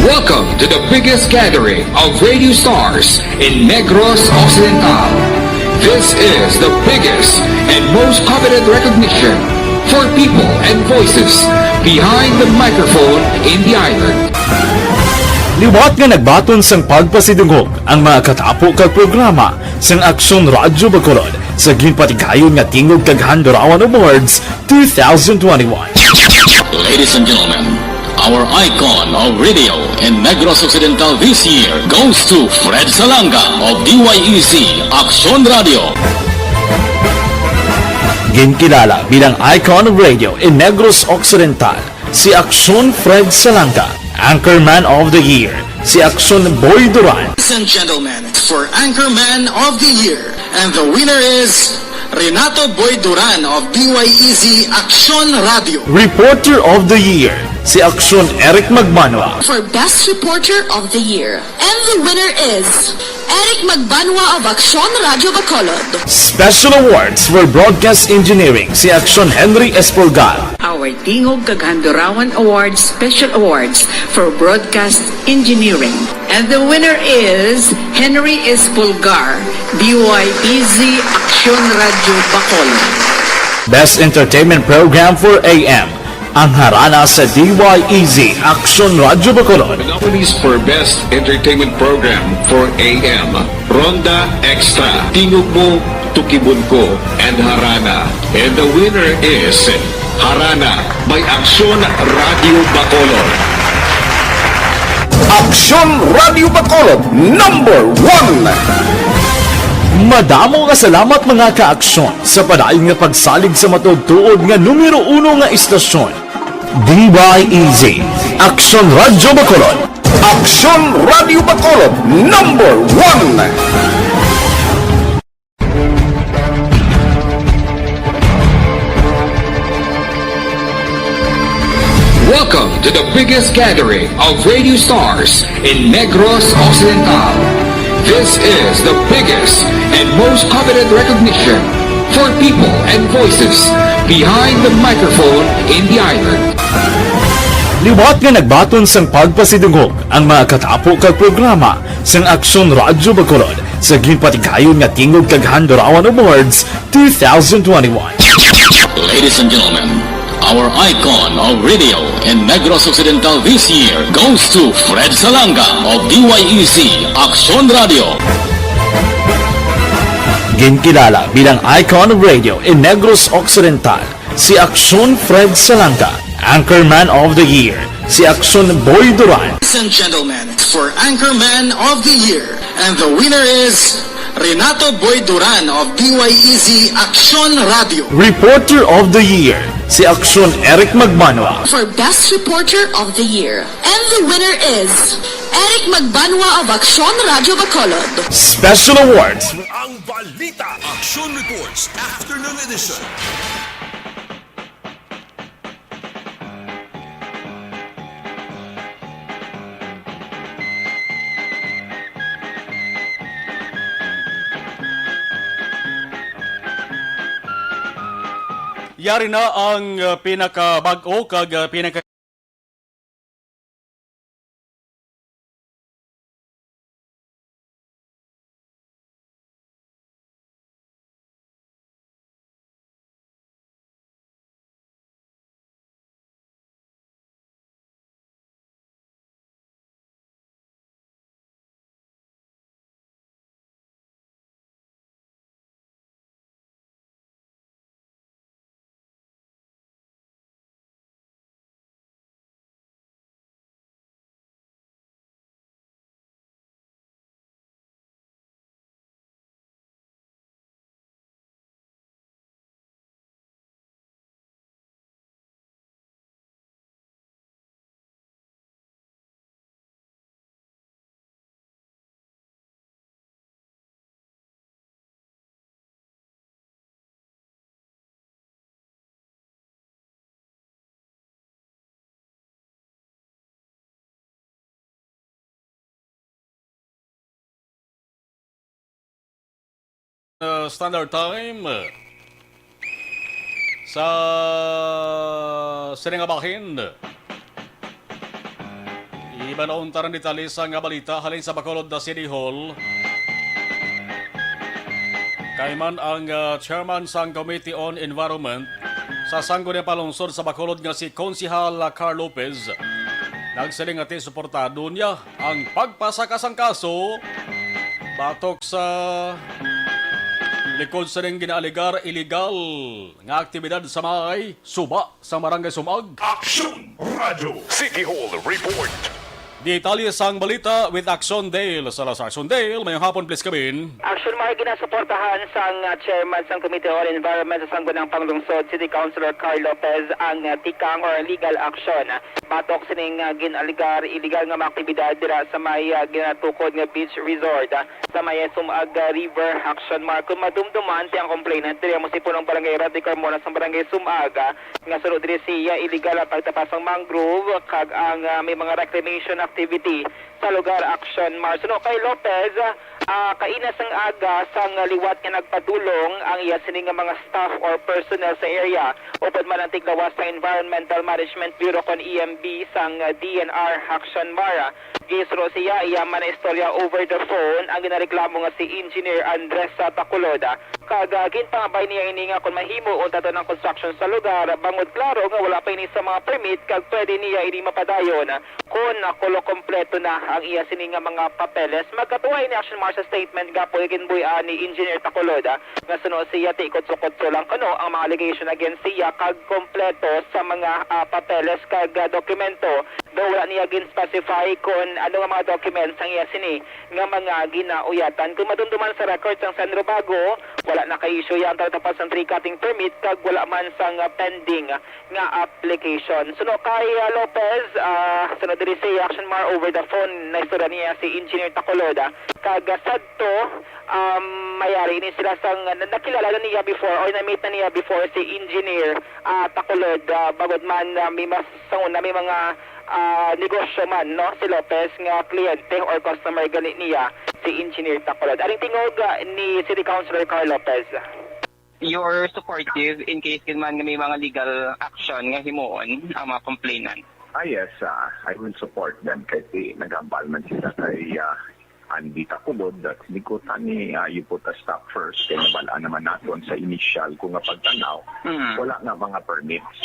Welcome to the biggest gathering of radio stars in Negros Occidental. This is the biggest and most coveted recognition for people and voices behind the microphone in the island. Liwat nga nagbaton sang pagpasidungog ang mga katapo kag programa sang Aksyon Radyo Bacolod sa ginpatigayon nga tingog kag Handurawan Awards 2021. Ladies and gentlemen, our icon of radio in Negros Occidental this year goes to Fred Salanga of DYEC Aksyon Radio. Ginkilala bilang icon of radio in Negros Occidental, si Aksyon Fred Salanga. Anchorman of the Year, si Aksyon Boy Duran. Ladies and gentlemen, for Anchorman of the Year, and the winner is Renato Boy Duran of DYEC Aksyon Radio. Reporter of the Year, si Aksyon Eric Magbanwa. For Best Reporter of the Year, and the winner is Eric Magbanwa of Aksyon Radio Bacolod. Special awards for broadcast engineering, si Aksyon Henry Espolgar. Our Tingog kag Handurawan Awards Special Awards for Broadcast Engineering. And the winner is Henry Espolgar, DYEZ Aksyon Radio Bacolod. Best Entertainment Program for AM, ang harana sa DYEZ Aksyon Radio Bacolod. The nominees for Best Entertainment Program for AM, Ronda Extra, Tingog Mo, Tukibun Ko, and Harana. And the winner is Harana by Aksyon Radio Bacolod. Aksyon Radio Bacolod, number 1. Madamo nga salamat mga kaaksyon sa padayon nga pagsalig sa matugtuod nga numero 1 nga istasyon. DYEZ Aksyon Radio Bacolod. Aksyon Radio Bacolod, number 1. Welcome to the biggest gathering of radio stars in Negros Occidental. This is the biggest and most coveted recognition for people and voices behind the microphone in the island. Liwat nga nagbaton sang pagpasidungog ang mga katapo kag programa sang Aksyon Radyo Bacolod sa ginpatigayon nga Tingog kag Handurawan Awards 2021. Ladies and gentlemen, our icon of radio in Negros Occidental this year goes to Fred Salanga of DYEC Aksyon Radio. Ginkilala bilang icon of radio in Negros Occidental, si Aksyon Fred Salanga. Anchorman of the Year, si Aksyon Boy Duran. Ladies and gentlemen, for Anchorman of the Year, and the winner is Renato Boy Duran of DYEZ Aksyon Radio. Reporter of the Year, si Aksyon Eric Magbanwa. For Best Reporter of the Year, and the winner is Eric Magbanwa of Aksyon Radio Bacolod. Special Awards. Ang Balita Action Reports Afternoon Edition. Yari na ang pinakabag-o kag pinaka standard time sa Siningabahin. Ibanaon taran detalye sa nga balita halin sa Bacolod na City Hall. Kayman ang chairman sang Committee on Environment sa Sangguniang Palungsod sa Bacolod nga si Konsihal Carl Lopez. Nagsiling ati suportado niya ang pagpasakasang kaso batok sa likod sa ring ginaaligar illegal nga aktibidad sa may suba sa Barangay Sumag. Aksyon Radio City Hall Report. Detalye sang balita with Action Dale. Salazar Sundale, mayong hapon please kabin. Action Mar ginasuportahan sang chairman sang Committee on Environment sa Sangguniang Panglungsod, City Councilor Carl Lopez ang tikang or legal action. Batok sining ginaligar illegal nga mga aktibidad dira sa may ginatukod nga beach resort sa may Sumag River. Action Mar kung madumduman ti ang complainant diri mo si punong barangay Raddy Carmona sa barangay Sumag nga sunod diri siya illegal at pagtapas ng mangrove kag ang may mga reclamation activity sa lugar. Action Mar suno kay Lopez kainas ang aga sang liwat nga nagpadulong ang iya sining nga mga staff or personnel sa area upod man ang tiglawas sa Environmental Management Bureau kon EMB sang DNR. Action Mar gisro siya iya man istorya over the phone ang ginareklamo nga si Engineer Andres Tacolod kag ginpangabay niya ini nga kung mahimo unta to ng construction sa lugar bangod klaro nga wala pa ini sa mga permit kag pwede niya ini mapadayon kung kulo kompleto na ang iya sining nga mga papeles. Magkatuway ni Action Mar sa statement gapo ginbuy ni Engineer Tacolod nga suno siya tikot-sukot lang kano ang mga allegation against siya kag kompleto sa mga papeles kag dokumento. Do wala niya gin-specify kung ano nga mga documents ang iya sini nga mga ginauyatan. Kung madumduman sa records ang San Robago, wala na kay-issue yan tapos ang tree cutting permit kag wala man sang pending nga application. Suno kay Lopez, sunod diri si Action Mar over the phone na istorya niya si Engineer Tacolod kag sadto mayari ni sila sang nakilala na niya before or na-meet na niya before si Engineer Tacolod bagod man may masanguna may mga negosyo man no si Lopez nga kliyente or customer gani niya si Engineer Tacolod. Aring tingog ni City Councilor Carl Lopez. you're supportive in case man nga may mga legal action nga himuon ang mga complainant. Yes, I will support them kahit nag-ambal man sila kay Andy Takulod at likutan ni you put a stop first kaya nabalaan naman natin sa initial kung nga pagtanaw wala nga mga permits.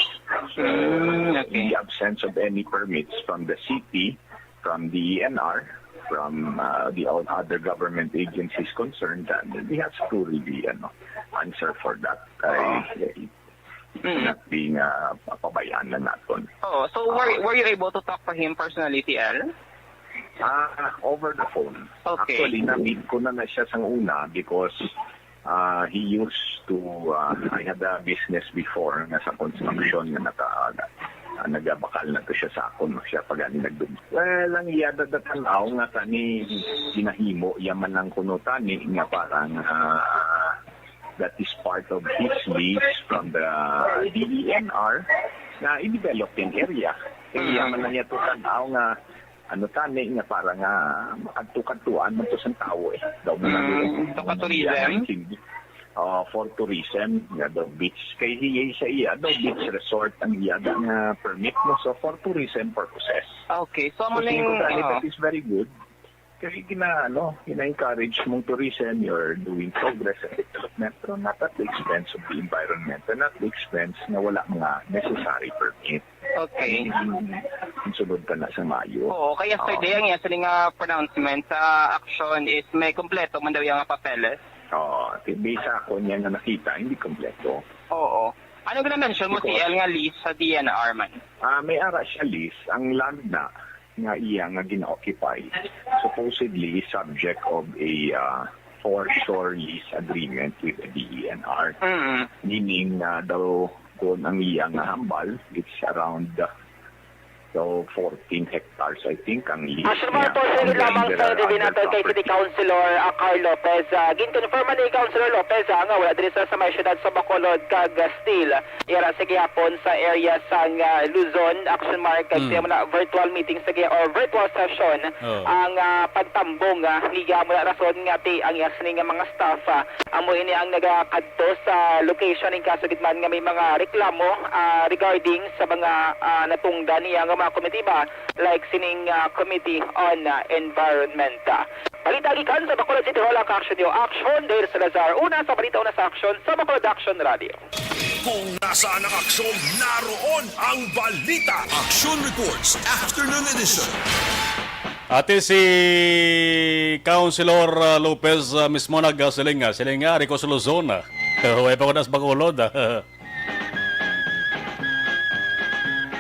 So, in the absence of any permits from the city, from the ENR, from the other government agencies concerned, then we have to really answer for that. Not being pabayaan na natin. Oh, so were you able to talk to him personally, TL? Over the phone. Okay. Actually, na-meet ko na siya sa una because he used to, I had a business before na sa construction na nagabakal na to siya sa akon siya pag ani nagdum. Well, ang iyada datanaw nga tani ginahimo yaman ng kuno tani nga parang that is part of his lease from the DENR na i-develop yung area. Kaya yaman na niya to tanaw nga tani nga parang makadtukan-tuan man to sa tao daw mo na tourism for tourism nga daw beach kay hiya sa iya daw beach resort ang iyada nga permit mo so for tourism purposes. Okay, so that is very good. Kasi ina-encourage mong tourism, you're doing progress and development, pero not at the expense of the environment and not the expense na wala mga necessary permit. Okay. Sunod ka na sa Mayo. Oo, kaya yesterday ang isa nga pronouncement sa action is may kompleto man daw yung papeles. Oo, bisa ako niya na nakita, hindi kompleto. Oo. Ano gina-mention mo si El nga lease sa DNR man? May ara siya lease, ang land na nga iya nga gina-occupy supposedly subject of a foreshore lease agreement with the DENR. Meaning daw kung ang iya nga hambal, it's around 14 hectares, I think, ang lease niya. Sige lamang sa natin kay City Councilor Carl Lopez. Ginconfirm ni Councilor Lopez nga wala din sa may syudad sa Bacolod, kag Steel. Ira sige hapon sa area sa Luzon, Action Market, na virtual meeting sige or virtual session ang pagtambong liga mo na rason nga ang yasning nga mga staff amo ini ang nagakadto sa location ng kaso gitman nga may mga reklamo regarding sa mga natungdan niya nga committee ba like sining Committee on Environment. Balita gikan sa Bacolod City Hall ang Action New Action Dale Salazar. Una sa balita, una sa action sa Bacolod Action Radio. Kung nasaan ang aksyon, naroon ang balita. Action Reports Afternoon Edition. Ate si Councilor Lopez mismo nagsilinga. Silinga, Rico sa Luzon. Huwag pa ko na sa Bacolod.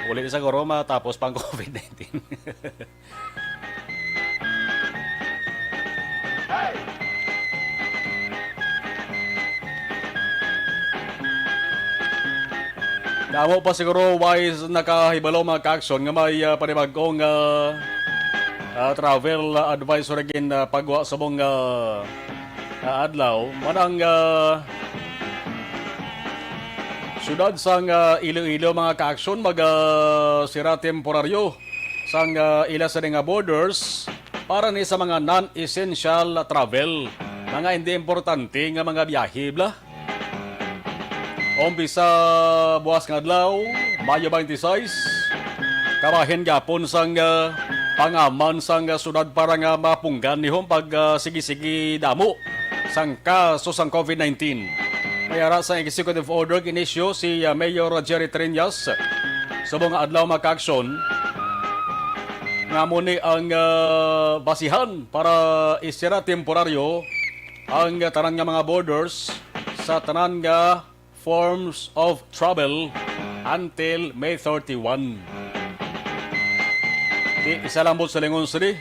Uli sa Goroma tapos pang COVID-19. Damo pa siguro wise nakahibalo mga ka-action nga may panibagong travel advisor again pagwa sa mong adlaw. Manang syudad sang Iloilo mga ka-action sira temporaryo sang ila sa nga borders para ni sa mga non-essential travel, mga hindi importante nga mga biyahe bla. Umpisa buwas nga adlaw, Mayo 26, karahin gapon sang pangaman sang syudad para nga mapunggan nihong pag sige-sige damo sang kaso sang COVID-19. Mayara sa executive order kinisyo si Mayor Jerry Triñas sa mga adlaw mga ka-action nga muni ang basihan para isira temporaryo ang tanan nga mga borders sa tanan nga forms of travel until May 31. Isa lang sa Lingon City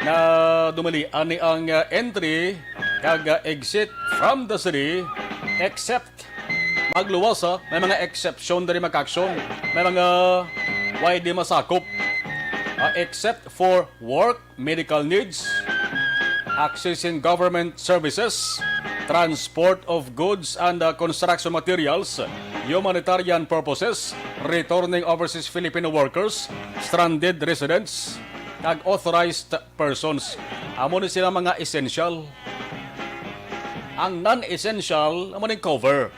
na dumali ani ang entry kag exit from the city except magluwasa, may mga exception dari mag-action, may mga why di masakop except for work, medical needs, access in government services, transport of goods and construction materials, humanitarian purposes, returning overseas Filipino workers, stranded residents, kag authorized persons. Amo ni sila mga essential. Ang non-essential amo ning cover.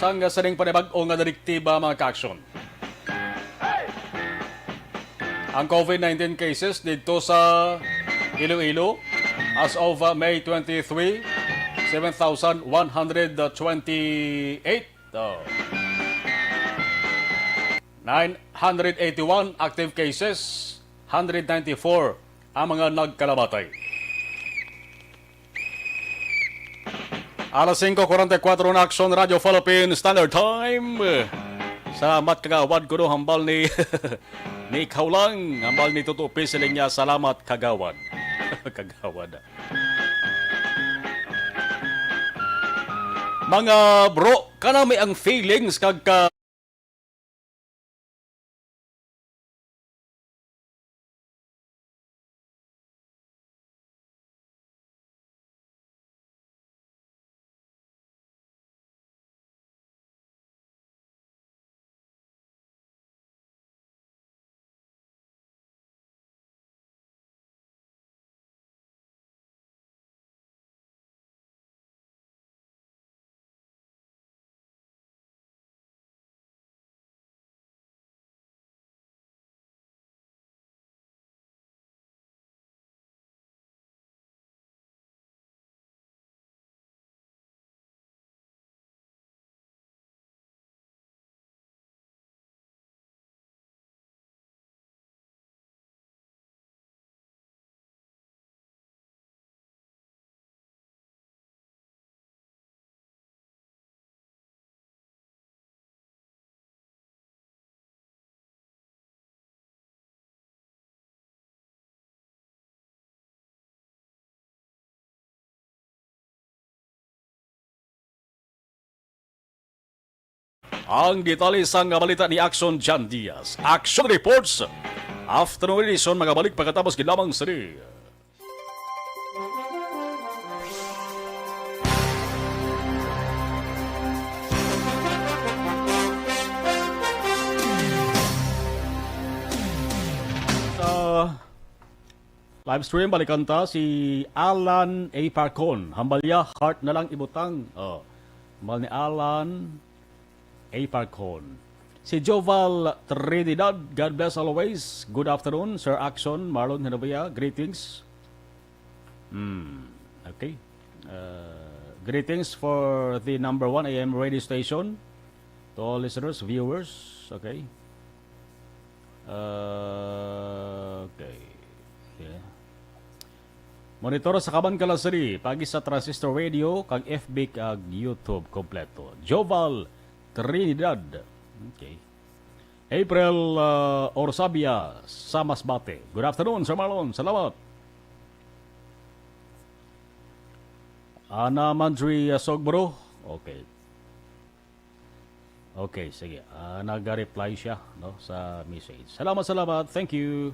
Sangga sa ning panibag-o nga direktiba mga ka-aksyon. Ang COVID-19 cases dito sa Iloilo as of May 23, 7,128. 981 active cases, 194 ang mga nagkalamatay. Alas 5:44 na Aksyon Radio Philippines Standard Time. Salamat kagawad ko no, hambal ni ni ikaw lang, hambal ni tutupi sila niya. Salamat kagawad. Kagawad. Mga bro, kanami ang feelings kagka ang detalye sa nga balita ni Action John Diaz. Action Reports. Afternoon edition, mga balik pagkatapos ginamang sari. Sa live stream, balikan ta si Alan A. Parcon. Hambalya, heart na lang ibutang. Hambal ni Alan A. Parcon. Si Joval Trinidad, God bless always. Good afternoon, Sir Action, Marlon Hinabaya, greetings. Okay. Greetings for the number 1 AM radio station. To all listeners, viewers, okay. Okay. Yeah. Monitor sa Kaban Kalasari, pagi sa Transistor Radio, kag FB kag YouTube kompleto. Joval Trinidad. Okay. April Orsabia, Samasbate. Good afternoon, Sir Marlon. Salamat. Ana Mandri Sogbro. Okay. Okay, sige. Nag-reply siya no, sa message. Salamat. Thank you.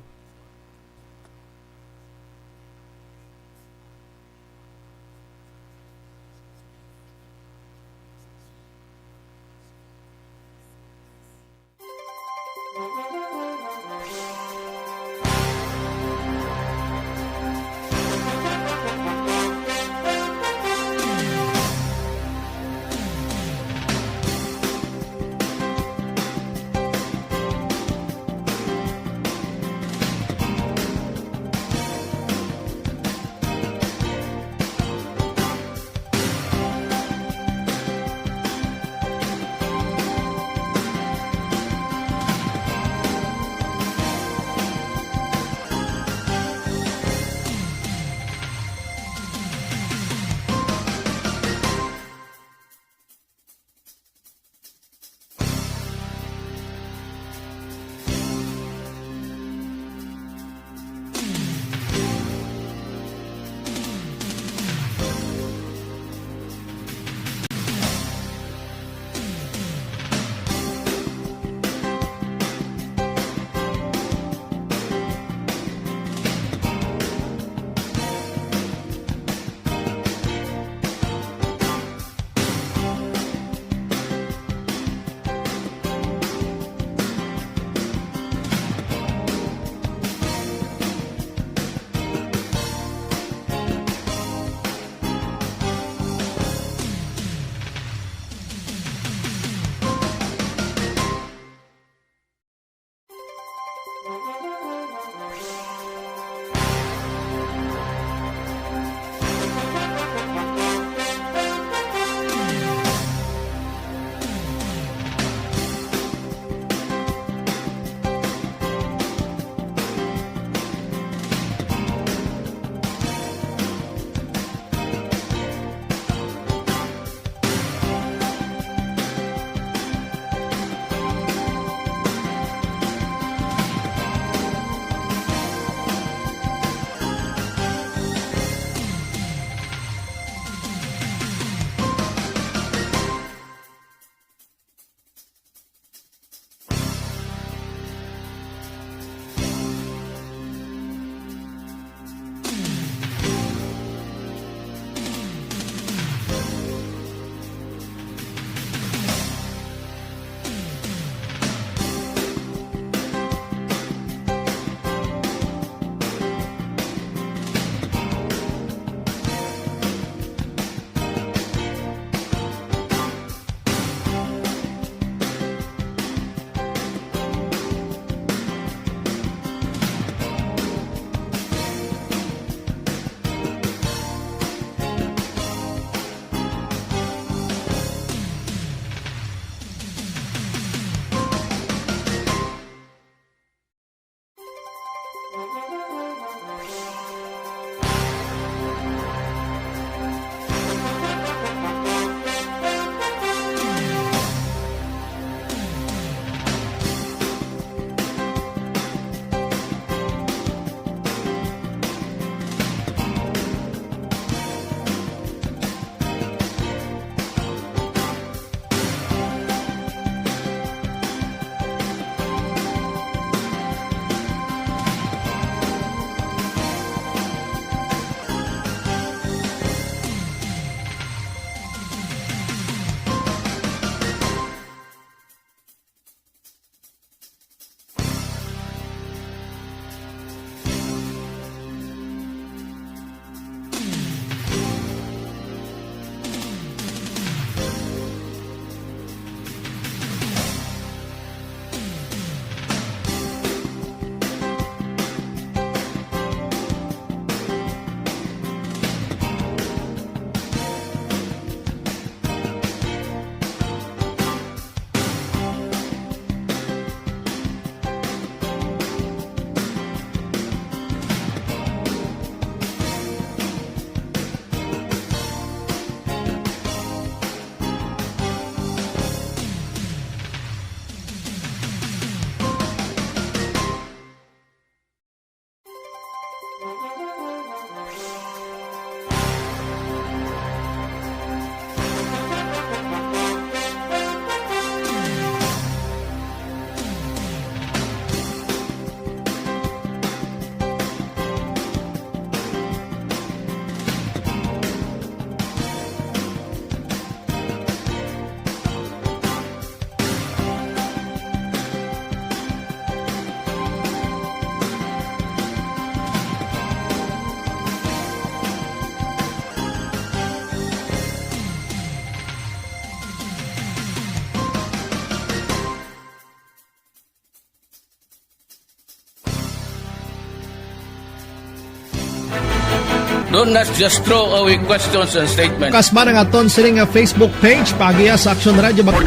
Don't not just throw away questions and statements. Kasbara nga ton sining nga Facebook page pagiya sa Aksyon Radio Bacolod.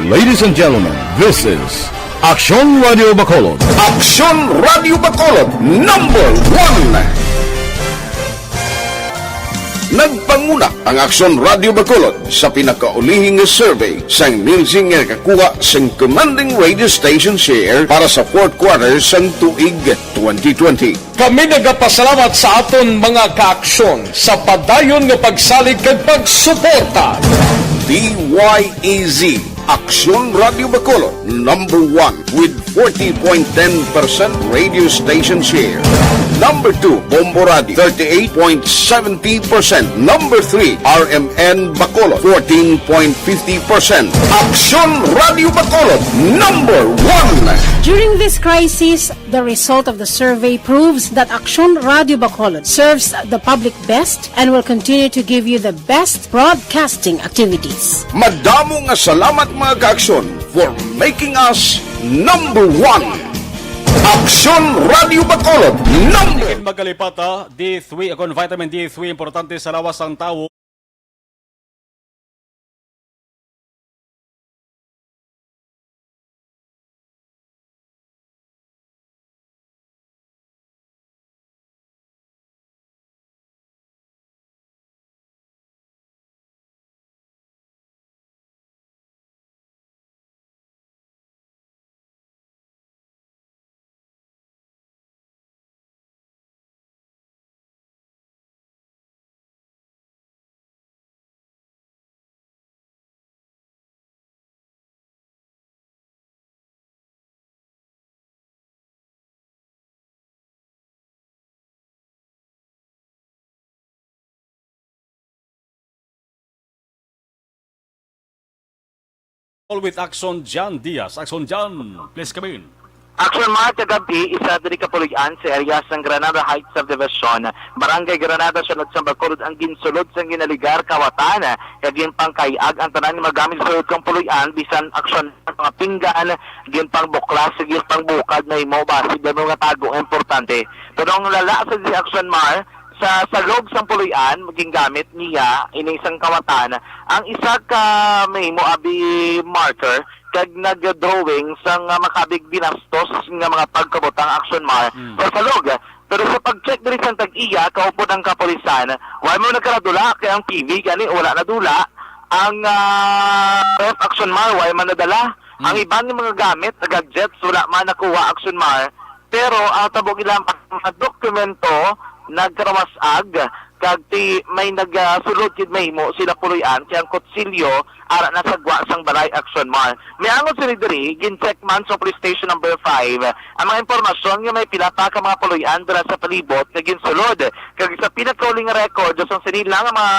Ladies and gentlemen, this is Aksyon Radio Bacolod. Aksyon Radio Bacolod number 1. Nagpanguna ang Aksyon Radio Bacolod sa pinakaulihing survey sang nilsing nga kakuha sang commanding radio station share para sa fourth quarter sang tuig 2020. Kami nagapasalamat sa aton mga kaaksyon sa padayon nga pagsalig kag pagsuporta. DYEZ Aksyon Radio Bacolod number 1 with 40.10% radio station share. Number 2, Bombo Radio, 38.70%. Number 3, RMN Bacolod, 14.50%. Aksyon Radio Bacolod, number 1. During this crisis, the result of the survey proves that Aksyon Radio Bacolod serves the public best and will continue to give you the best broadcasting activities. Madamo nga salamat mga kaaksyon for making us number 1. Aksyon Radio Bacolod number. Magalipata, D3 akong vitamin D3 importante sa lawas ng tao. All with Action Jan Diaz. Action Jan, please come in. Action Mart kagabi, isa diri kapulian sa area sang Granada Heights Subdivision, Barangay Granada, Sunod sa Bacolod, ang ginsulod sang ginaligar kawatan, kagin pang kayag ang tanan ni magamit sulod kang pulian, bisan aksyon mga pinggan, gin pang buklas, gin pang bukad na imo, basi mga tago importante. Pero ang lala sa di Action Mart, sa loob sang puloy-an maging gamit niya inisang kawatan ang isa ka may moabi marker kag nag-drawing sang makabig binastos nga mga pagkabotang action mar sa salog. Pero sa pag-check diri sang tag-iya kaupod ang kapulisan, wala mo nagkaradula kay ang TV gani wala na dula ang action mar wala man nadala. Ang ibang mga gamit gadgets wala man nakuha action mar. Pero ang tabog ilang dokumento nagkarawasag kag may nagsulod kid mahimo sila puloy-an kay ang kutsilyo ara na sagwa sang balay action mar. May angon sila diri gin-check man sa police station number 5 ang mga impormasyon nga may pila pa ka mga puloy-an dira sa palibot nga ginsulod kag sa pinakauling record sa sinila nga mga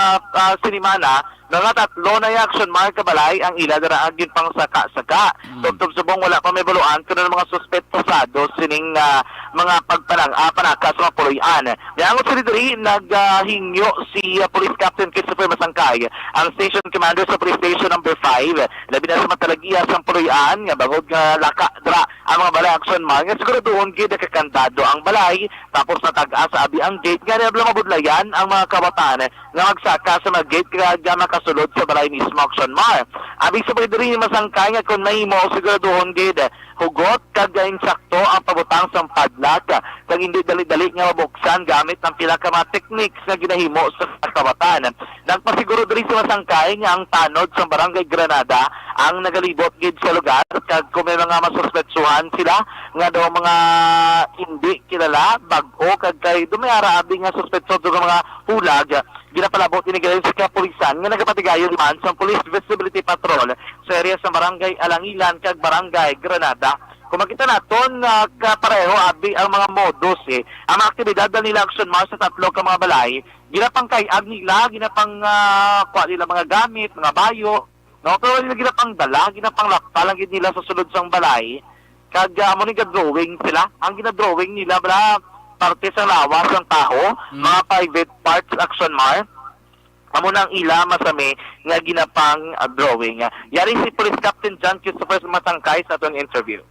sinimana mga tatlo na action mark kabalay ang ila dara agin pang saka-saka. Tubtob subong wala pa may baluan kuno mga suspect pasado sining mga panakas sa mga puloy-an. Diangon sila diri naghingyo si Police Captain Christopher Masangkay, ang station commander sa police station number 5. Labi na sa matalagiya sa puloy-an nga bagod nga laka dra ang mga balay action mark. Nga siguro doon gid kakandado ang balay tapos natag-a sa abi ang gate nga nabla mabudlayan ang mga kabatan nga magsaka sa mga gate kaya makasulod sa balay mismo action mar. Abi sa diri Masangkay nga kun mahimo siguro doon gid hugot kag insakto ang pabutang sa padlak kag hindi dali-dali nga mabuksan gamit ang pila ka mga techniques nga ginahimo sa kabatan. Nagpasiguro diri sa Masangkay nga ang tanod sa Barangay Granada ang nagalibot gid sa lugar kag kung may mga masuspetsuhan sila nga daw mga hindi kilala bag-o kag kay dumayara abi nga suspetso sa mga hulag ginapalabot inigayon sa kapulisan nga nagapatigayon man sa Police Visibility Patrol sa area sa Barangay Alangilan kag Barangay Granada. Kung makita naton kapareho abi ang mga modus ang mga aktibidad nila action mar sa tatlo ka mga balay ginapang kayag nila ginapang kuha nila mga gamit mga bayo no pero nila ginapang dala ginapang lapta lang nila sa sulod sang balay kag mo ni drawing sila ang ginadrawing nila bala parte sa lawas ng tao, mga private parts action mar. Amo nang ila masami nga ginapang drawing. Yari si Police Captain John Christopher Masangkay sa atong interview.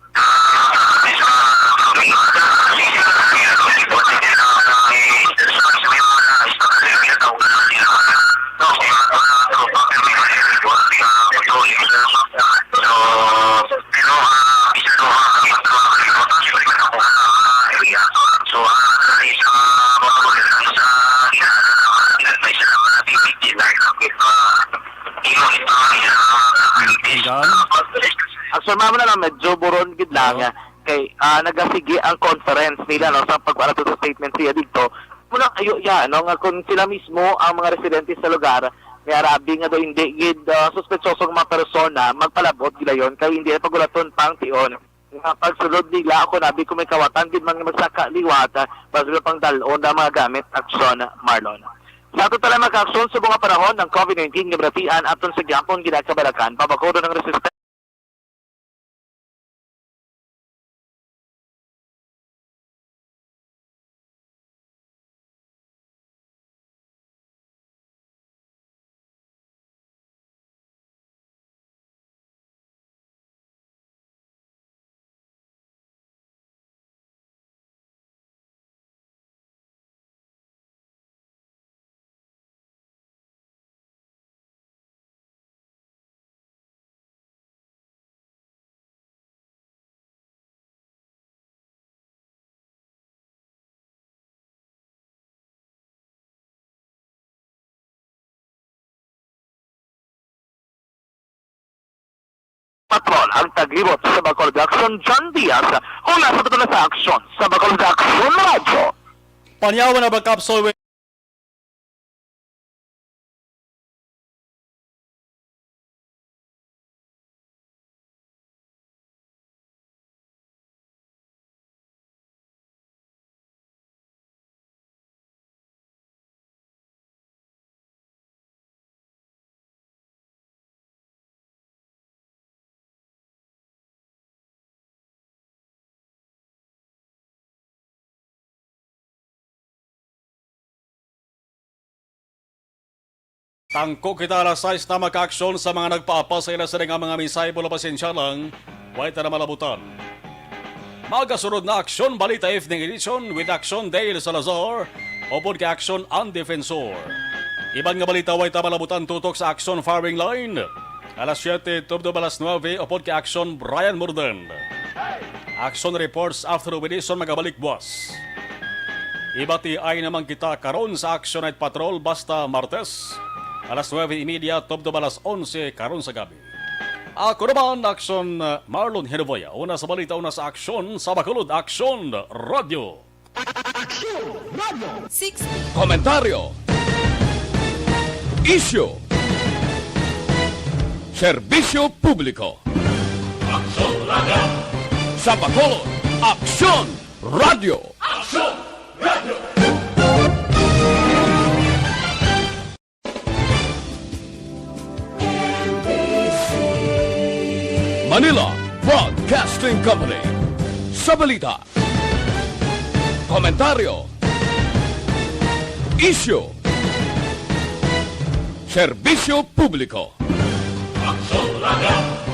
So mama na lang medyo buron gid lang kay nagasigi ang conference nila no sa pagwala to statement siya dito. Muna ayo no nga kung sila mismo ang mga residente sa lugar may arabi nga do hindi gid suspetsosong mga persona magpalabot gila yon kay hindi na pagulaton pang tion. Nga pagsulod nila ako nabi kung may kawatan gid mga magsaka liwat bago pang dalon na mga gamit aksyon Marlon. Sa ato tala mag-aksyon sa mga panahon ng COVID-19 nga bratian aton sa gyapon ginakabalakan pabakodo ng resistensya. Patrol ang taglibot sa Bacolod Action John Diaz una sa tutula sa aksyon sa Bacolod Action Radio. Panyawan na ba kapsol Tangko kita alas 6 na maka-aksyon sa mga nagpaapasay na sa mga misay pula pasensya lang, white na malabutan. Magasunod na aksyon balita evening edition with Action Dale Salazar o ka Action ang Defensor. Iban nga balita white na malabutan tutok sa Action Firing Line. Alas 7, tubdo alas 9 o ka Action Brian Murden. Action Reports after edition magabalik buwas. Ibati ay naman kita karon sa Action Night Patrol basta Martes. Alas 9:30, tubdo alas 11 karon sa gabi. Ako naman, Action Marlon Henovoya. Una sa balita, una sa aksyon sa Bacolod Action Radio. Action Radio. 6. Komentaryo. Issue. Serbisyo publiko. Action Radio. Sa Bacolod Action Radio. Action Radio. Manila Broadcasting Company. Sa balita. Komentaryo. Issue. Serbisyo publiko. Action Radio.